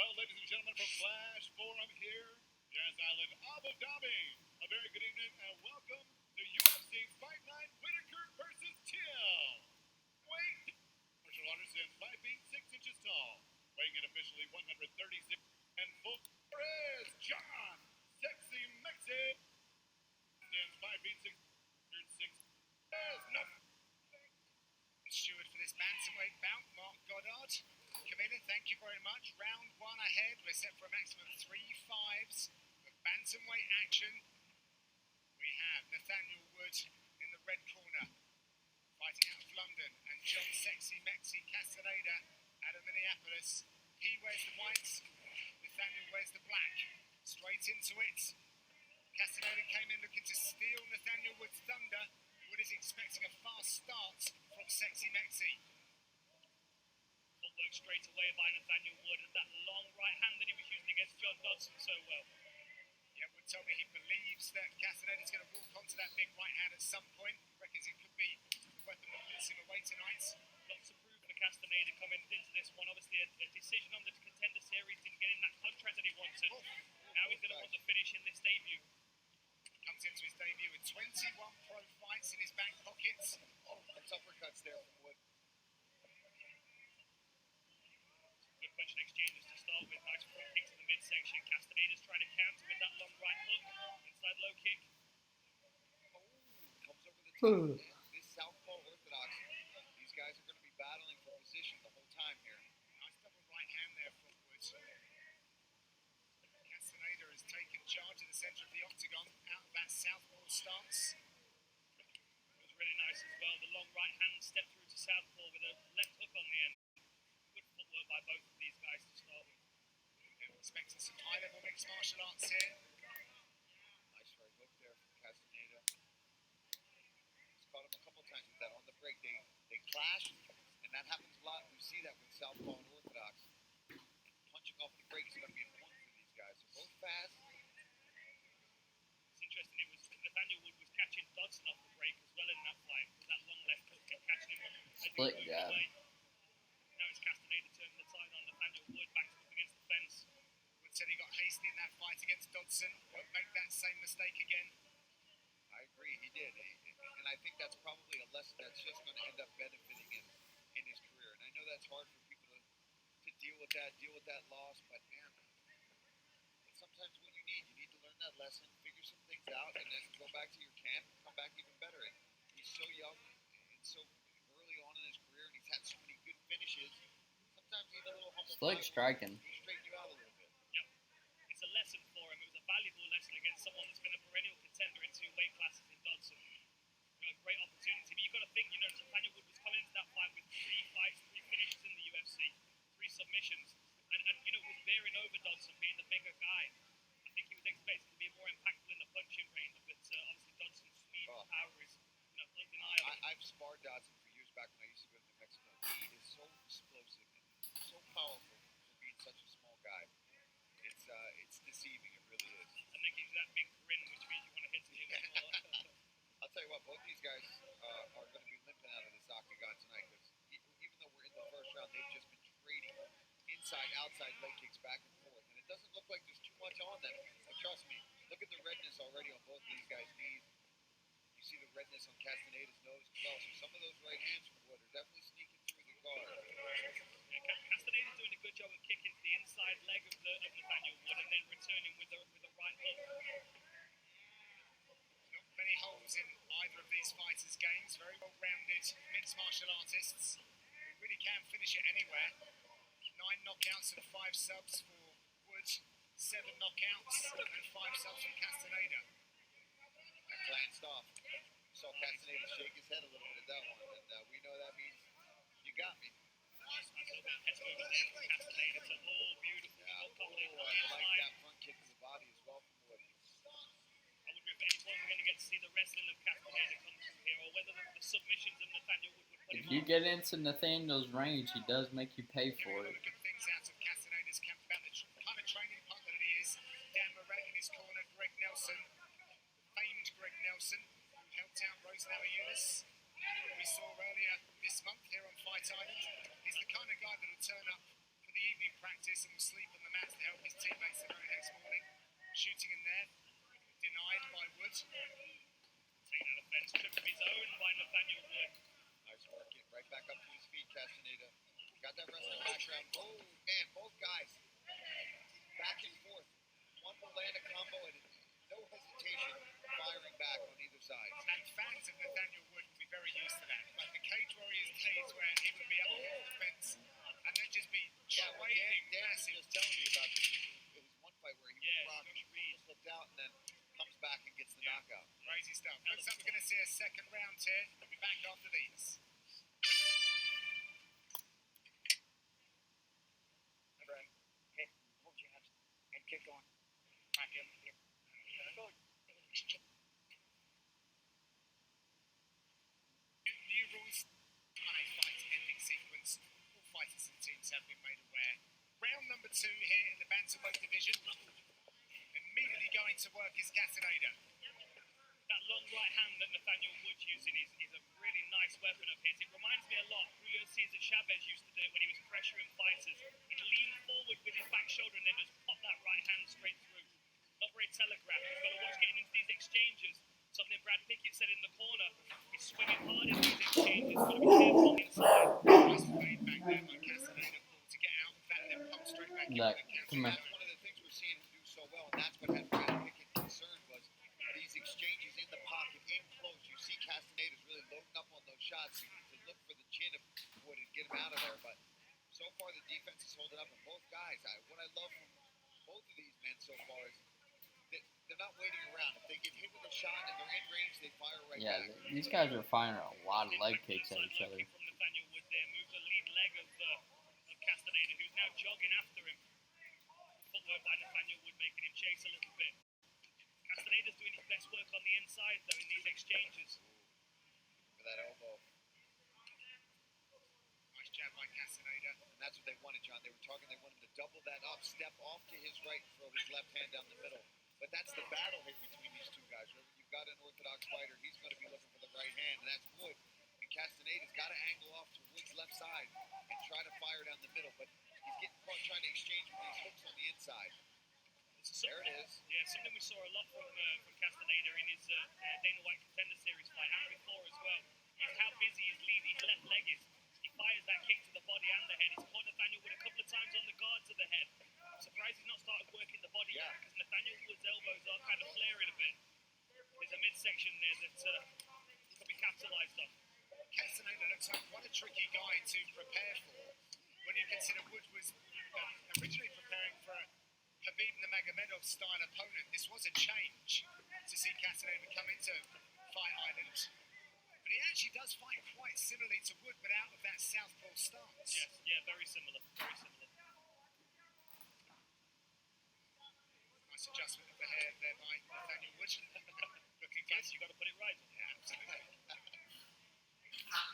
Well, ladies and gentlemen, from Flash Forum here, Jazz Island, Abu Dhabi. A very good evening and welcome to UFC Fight Night Whitaker versus Till. Wait, Marshall Anderson, 5 feet 6 inches tall, weighing in officially 136 and 4 is John Sexy Mexi. Stands 5 feet 6 is nothing. Steward for this bantamweight bout, Mark Goddard. Camilla, thank you very much. Round 1 ahead. We're set for a maximum of 3 5s of bantamweight action. We have Nathaniel Wood in the red corner, fighting out of London, and John Sexy Mexi Castaneda out of Minneapolis. He wears the whites, Nathaniel wears the black. Straight into it. Castaneda came in looking to steal Nathaniel Wood's thunder. Wood is expecting a fast start from Sexy Mexi. Footwork straight away by Nathaniel Wood, and that long right hand that he was using against John Dodson so well. Yeah, Wood told me he believes that Castaneda's going to walk onto that big right hand at some point. Reckons it could be the weapon that puts him away tonight. Lots of proof for Castaneda coming into this one. Obviously, a decision on the Contender Series, didn't get in that contract that he wanted. Now he's going to want to finish in this debut. Comes into his debut with 21 pro fights in his back pockets. That's uppercuts there from Wood. Good punching exchanges to start with. Nice front kicks in the midsection. Castaneda's trying to counter with that long right hook. Inside low kick. Comes over the top. This southpaw orthodox, these guys are going to be battling for position the whole time here. Nice double right hand there from Wood. Castaneda has taken charge of the centre of the octagon out of that southpaw stance. It was really nice as well. The long right hand step through to southpaw with a left hook on the end. Good footwork by both of these guys to start with. They're expecting some high-level mixed martial arts here. Nice right hook there from Castaneda. He's caught him a couple times with that on the break. They clash, and that happens a lot. We see that with southpaw and orthodox. Punching off the break is going to be important for these guys. They're both fast. It's interesting. It was Nathaniel Wood was catching Dodson off the break as well in that fight. With that long left hook kept catching him as he Split moved jab. away. Now it's Castaneda turning the tide on Nathaniel Wood, backed up against the fence. Wood said he got hasty in that fight against Dodson. Won't make that same mistake again. I agree, he did. And I think that's probably a lesson that's just going to end up benefiting him in his career. And I know that's hard for people to deal with that loss, but man, it's sometimes what you need to learn that lesson, figure some things out, and then go back to your camp and come back even better. And he's so young and so early on in his career, and he's had so many good finishes. Sometimes even a little humble Slick striking. will straighten you out a little bit. Yep. It's a lesson for him. It was a valuable lesson against someone that's been a perennial contender in 2 weight classes in Dodson. A great opportunity. But you've got to think, Nathaniel Wood was coming into that fight with 3 fights, 3 finishes in the UFC, 3 submissions, and was bearing over Dodson, being the bigger guy. I think he was expected to be more impactful in the punching range, but obviously Dodson's speed and power is undeniable. I've sparred Dodson for years back when I used to go to New Mexico. He is so explosive and so powerful for being such a small guy. It's deceiving, it really is. And then gives you that big grin, which means you want to hit to him as well. I'll tell you what, both these guys are going to be limping out of this octagon tonight because even though we're in the first round, they've just been trading inside, outside leg kicks back and forth. And it doesn't look like there's too much on them. But trust me, look at the redness already on both these guys' knees. You see the redness on Castaneda's nose as well. So some of those right hands from Wood are definitely sneaking through the guard. Castaneda's doing a good job of kicking to the inside leg of Nathaniel Wood and then returning with a right hook. Not many holes in either of these fighters' games. Very well-rounded mixed martial artists who really can finish it anywhere. 9 knockouts and 5 subs for Wood. 7 knockouts and 5 subs from Castaneda. That glanced off. Saw Castaneda shake his head a little bit at that one, and we know that means you got me. Nice little bit of head movement there from Castaneda. It's a beautiful combination on the I like inside. that front kick to the body as well from Wood. I wonder if at any point we're going to get to see the wrestling of Castaneda come through here, or whether the submissions of Nathaniel Wood would put If him you off. get into Nathaniel's range, he does make you pay for Hearing a lot it. of good things out of Castaneda's camp about the kind of training partner that he is. Dan Moret in his corner, Greg Nelson, famed Greg Nelson, who helped out Rose Namajunas. We saw earlier this month here on Fight Island. He's the kind of guy that will turn up for the evening practice and will sleep on the mats to help his teammates the very next morning. Shooting in there, denied by Wood. Taking an offense, trip of his own by Nathaniel Wood. Nice work, getting right back up to his feet, Castaneda. Got that wrestling background. Oh, man, both guys back and forth. One will land a combo and no hesitation firing back on either side. And fans of Nathaniel Wood will be very used to that. Like the Cage Warriors days where he would be up on offense and then just be trading Dan was massive. just telling me about this. It was one fight where he Yeah, was rocked, Josh he slipped out, and then comes back and gets the Yeah, knockout. Crazy stuff. Looks like we're going to see a second round here. We'll be back after these. Hey, move jabs and kick on. Back in. New rules on a fight ending sequence. All fighters and teams have been made aware. Round number 2 here in the bantamweight division. Immediately going to work is Castaneda. That long right hand that Nathaniel Wood's using is a really nice weapon of his. It reminds me a lot of who Cesar Chavez used to do it when he was pressuring fighters. He'd lean forward with his back shoulder and then just pop that right hand straight through. Not very telegraphed. You've got to watch getting into these exchanges. Something Brad Pickett said in the corner. He's swinging hard in these exchanges. Got to be careful inside. Nice fade back there by Castaneda to get out of that and then pump straight back in. Come on. That's one of the things we're seeing him do so well, and that's what had Brad Pickett concerned was these exchanges in the pocket, in close. You see Castaneda's really loading up on those shots to look for the chin of Wood and get him out of there. But so far the defense is holding up, and both guys, what I love from both of these men so far is they're not waiting around. If they get hit with a shot and they're in range, they fire right Yeah, back. these guys are firing a lot of leg kicks at each other. From Nathaniel Wood there, moves the lead leg of Castaneda, who's now jogging after him. Footwork by Nathaniel Wood making him chase a little bit. Castaneda's doing his best work on the inside though in these exchanges. For that elbow. Nice jab by Castaneda. And that's what they wanted, John. They were talking, they wanted to double that up, step off to his right, and throw his left hand down the middle. But that's the battle here between these two guys. Remember, you've got an orthodox fighter. He's going to be looking for the right hand, and that's Wood. And Castaneda's got to angle off to Wood's left side and try to fire down the middle. But he's getting caught trying to exchange with these hooks on the inside. There it is. Yeah, something we saw a lot from Castaneda in his Dana White Contender Series fight and before as well is how busy his left leg is. He fires that kick to the body and the head. He's caught Nathaniel Wood a couple of times on the guard to the head. I'm surprised he's not started working the body yet because Nathaniel Wood's elbows are kind of flaring a bit. There's a midsection there that could be capitalised on. Castaneda looks like quite a tricky guy to prepare for when you consider Wood was originally preparing for Habib Nurmagomedov style opponent. This was a change to see Castaneda come into Fight Island. But he actually does fight quite similarly to Wood, but out of that southpaw stance. Yes, yeah, very similar. Very similar. Nice adjustment of the hair there by Nathaniel Wood. Looking good. You've got to put it right. Yeah, absolutely.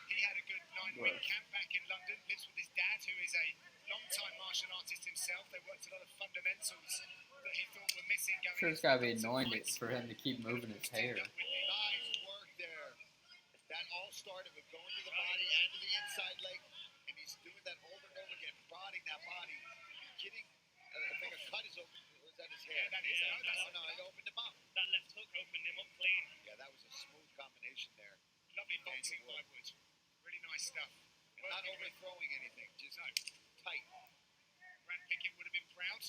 He had a good 9-week camp back in London, lives with his dad, who is a long-time martial artist himself. They worked a lot of fundamentals that he thought were missing going Sure, it's gotta be annoying for him to keep moving his hair. Nice work there. That all started with going to the body and to the inside leg, and he's doing that over and over again, prodding that body, getting, I think a cut is open, or is that his hair? Yeah, that is. No, it opened him up. That left hook opened him up clean. Yeah, that was a smooth combination there. Lovely boxing by Wood. Really nice stuff. Not overthrowing anything, just tight. Brad Pickett would have been proud.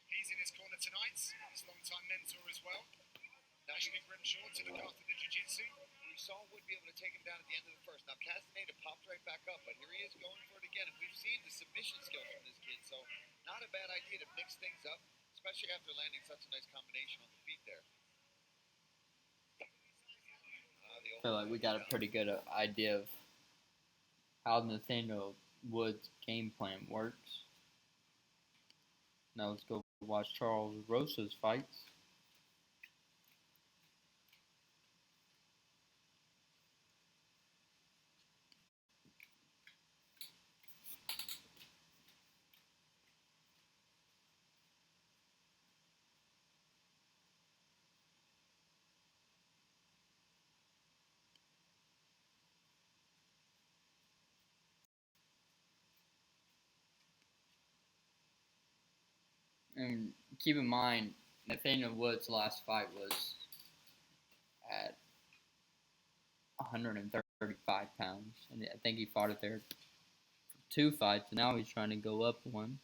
He's in his corner tonight. His long-time mentor as well. Ashley Grimshaw to look after the jiu-jitsu. We saw Wood be able to take him down at the end of the first. Now Castaneda popped right back up, but here he is going for it again. And we've seen the submission skills from this kid, so not a bad idea to mix things up, especially after landing such a nice combination on the feet there. I feel like we got a pretty good idea of how Nathaniel Wood's game plan works. Now let's go watch Charles Rosa's fights. And keep in mind, Nathaniel Wood's last fight was at 135 pounds. And I think he fought it there for 2 fights, and now he's trying to go up one.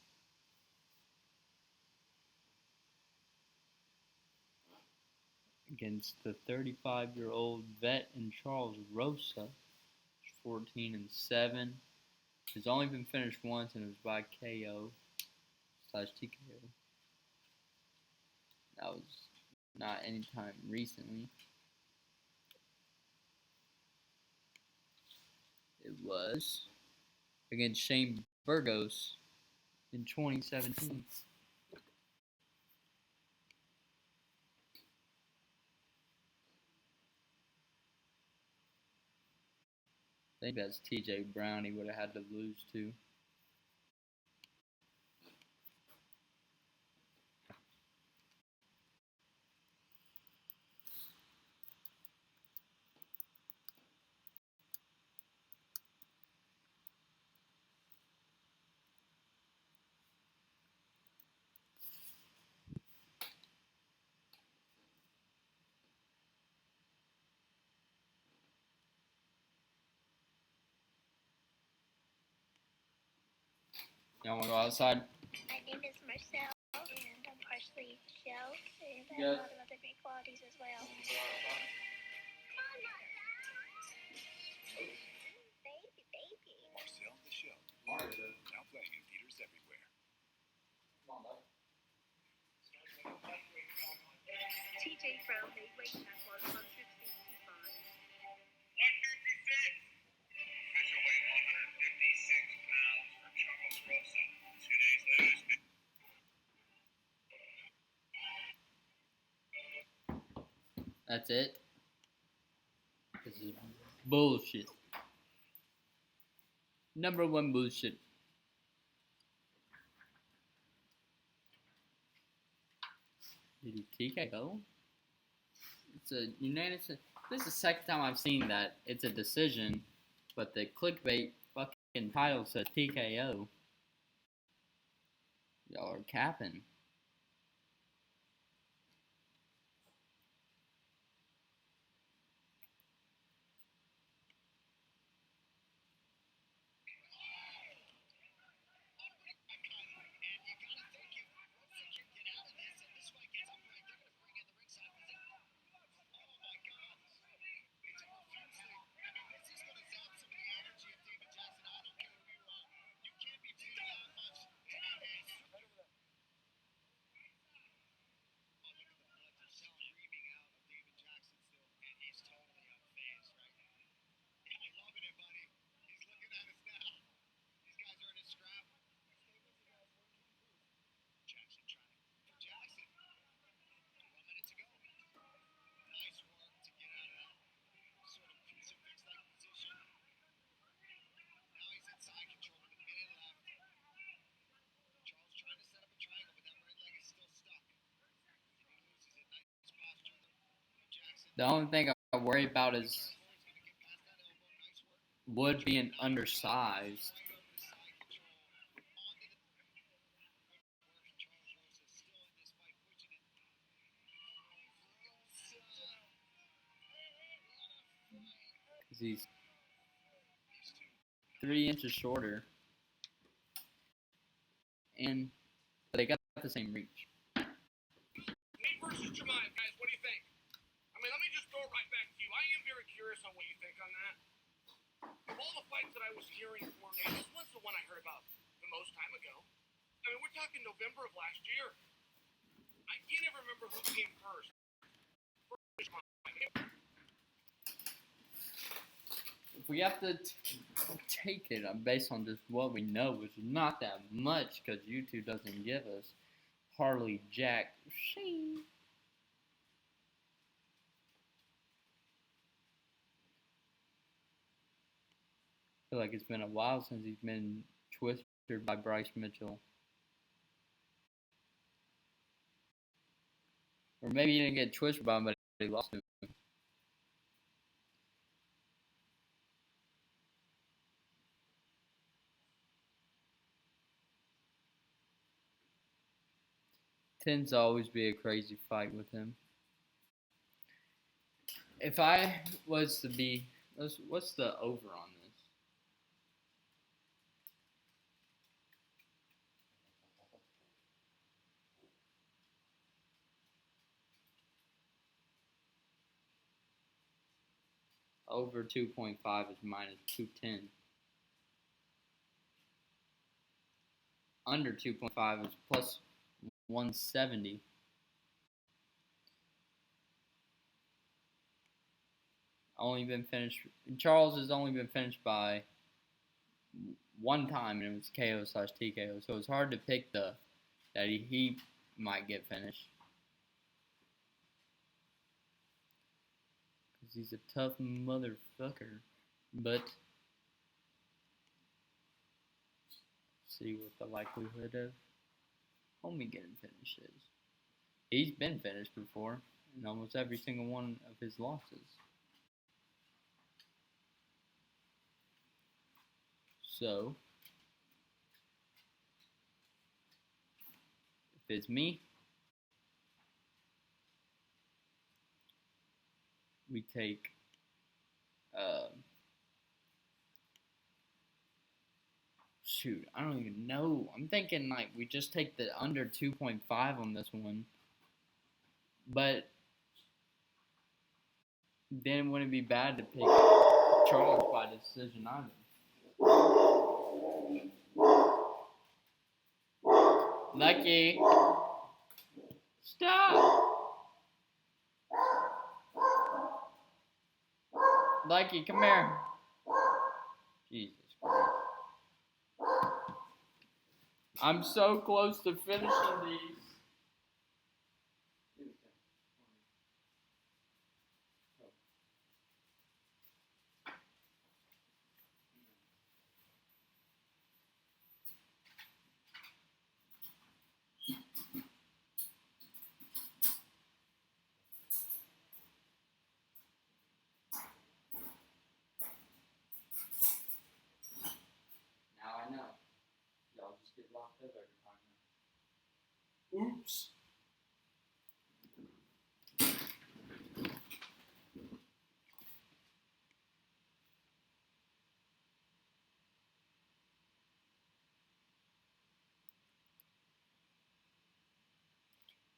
Against the 35-year-old vet in Charles Rosa, 14-7. He's only been finished once, and it was by KO/TKO. That was not anytime recently. It was against Shane Burgos in 2017. I think that's TJ Brown he would have had to lose to. Y'all want to go outside? My name is Marcel, and I'm partially shell, and I Yeah. have a lot of other great qualities as well. Baby. Marcel the Show. Now playing in theaters everywhere. TJ Brown made weight at 165. 156. Official weight 156 pounds for Charles Rosa. Today's news. That's it. This is bullshit. Number one bullshit. Did he TKO? It's a unanimous. This is the second time I've seen that it's a decision, but the clickbait fucking title says TKO. Y'all are capping. The only thing I worry about is Wood being undersized. Because he's 3 inches shorter. And they got the same reach. Me versus Jemima, guys, what do you think? I mean, let me just throw it right back to you. I am very curious on what you think on that. Of all the fights that I was hearing for, Nate, this was the one I heard about the most time ago. I mean, we're talking November of last year. I can't even remember who came first. If we have to take it based on just what we know, which is not that much because YouTube doesn't give us hardly jack shit. I feel like it's been a while since he's been twisted by Bryce Mitchell. Or maybe he didn't get twisted by him, but he lost him. Tends to always be a crazy fight with him. If I was to be, what's the over on this? Over 2.5 is minus 210. Under 2.5 is plus 170. only been finished. Charles has only been finished by one time, and it was KO/TKO. So it's hard to pick that he might get finished because he's a tough motherfucker. But see what the likelihood of homie getting finished is. He's been finished before in almost every single one of his losses. So, if it's me, we take shoot, I don't even know. I'm thinking like we just take the under 2.5 on this one. But then it wouldn't be bad to pick Charles by decision either. Lucky. Stop. Lucky, come here. Jesus Christ. I'm so close to finishing these. Now I know. Y'all just get locked up every time. Oops.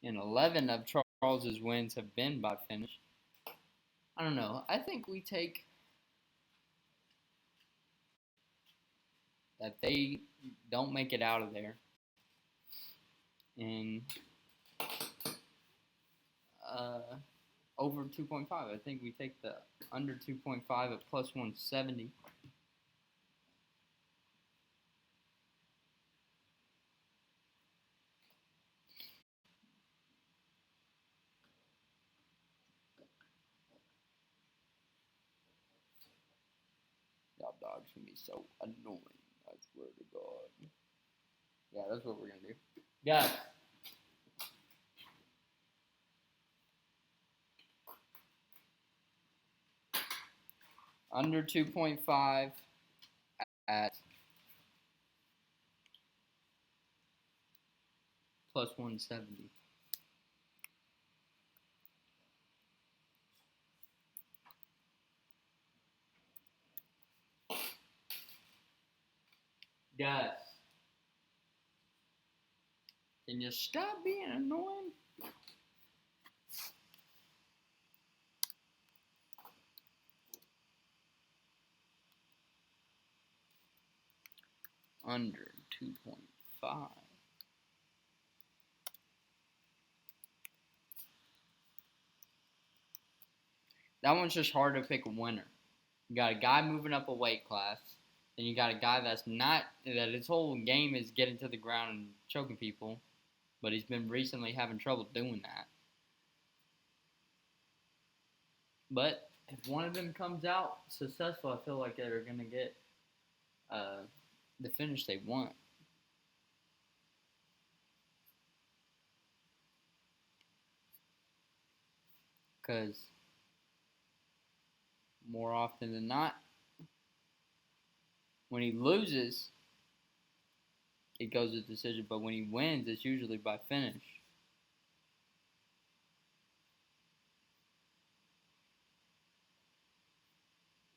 And 11 of Charles's wins have been by finish. I don't know. I think we take that they don't make it out of there. And over 2.5. I think we take the under 2.5 at plus 170. Y'all dogs can be so annoying. I swear to God. Yeah, that's what we're going to do. Guys. Under 2.5 at plus 170. Guys. Can you stop being annoying? Under 2.5. That one's just hard to pick a winner. You got a guy moving up a weight class. Then you got a guy that his whole game is getting to the ground and choking people. But he's been recently having trouble doing that. But if one of them comes out successful, I feel like they're going to get the finish they want. Because more often than not, when he loses, it goes to decision. But when he wins, it's usually by finish.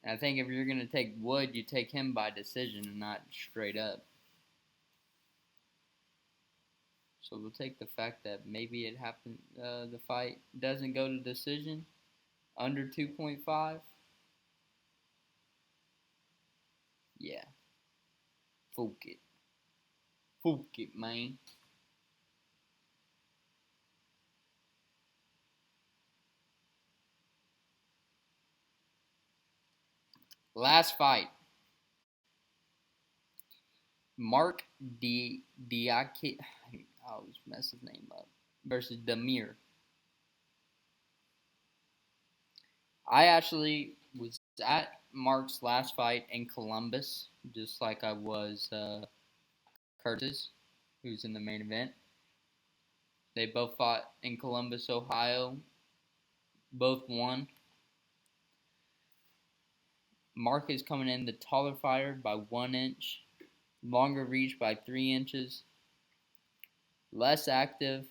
And I think if you're going to take Wood, you take him by decision and not straight up. So we'll take the fact that maybe it happened, the fight doesn't go to decision, under 2.5. Yeah. Fuck it. Fuck it, man. Last fight. Mark Diaki, I always mess his name up, versus Demir. I actually was at Mark's last fight in Columbus, just like I was Curtis, who's in the main event. They both fought in Columbus, Ohio. Both won. Mark is coming in the taller fighter by 1 inch, longer reach by 3 inches, less active,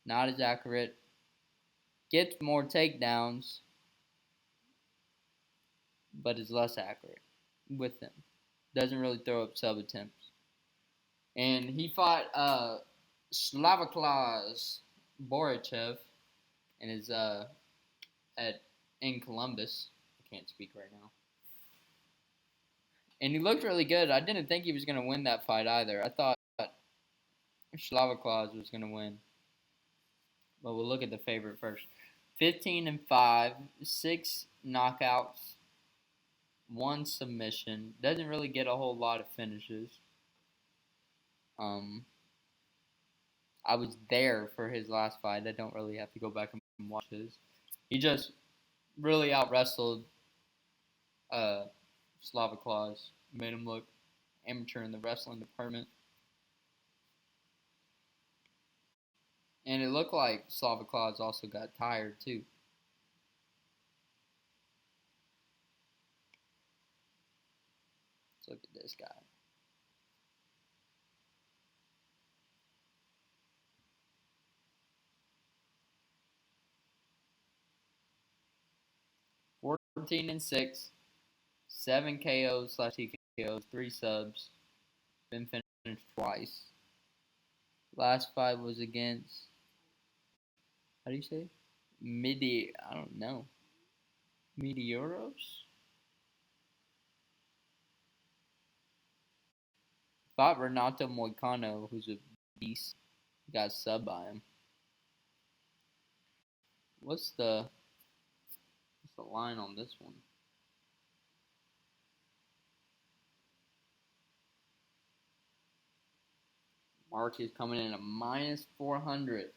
not as accurate, gets more takedowns, but is less accurate with them. Doesn't really throw up sub attempts. And he fought Slavoklas Borichev and is in Columbus. I can't speak right now. And he looked really good. I didn't think he was going to win that fight either. I thought Slavoklas was going to win. But we'll look at the favorite first. 15-5, 6 knockouts, 1 submission. Doesn't really get a whole lot of finishes. I was there for his last fight. I don't really have to go back and watch his. He just really out-wrestled Slavoklas. Made him look amateur in the wrestling department. And it looked like Slavoklas also got tired, too. Let's look at this guy. (14-6), 7 KOs/TKOs, 3 subs. Been finished twice. Last fight was against, how do you say it? I don't know. Meteoros? Fought Renato Moicano, who's a beast. Got subbed by him. What's the line on this one? Mark is coming in at -400.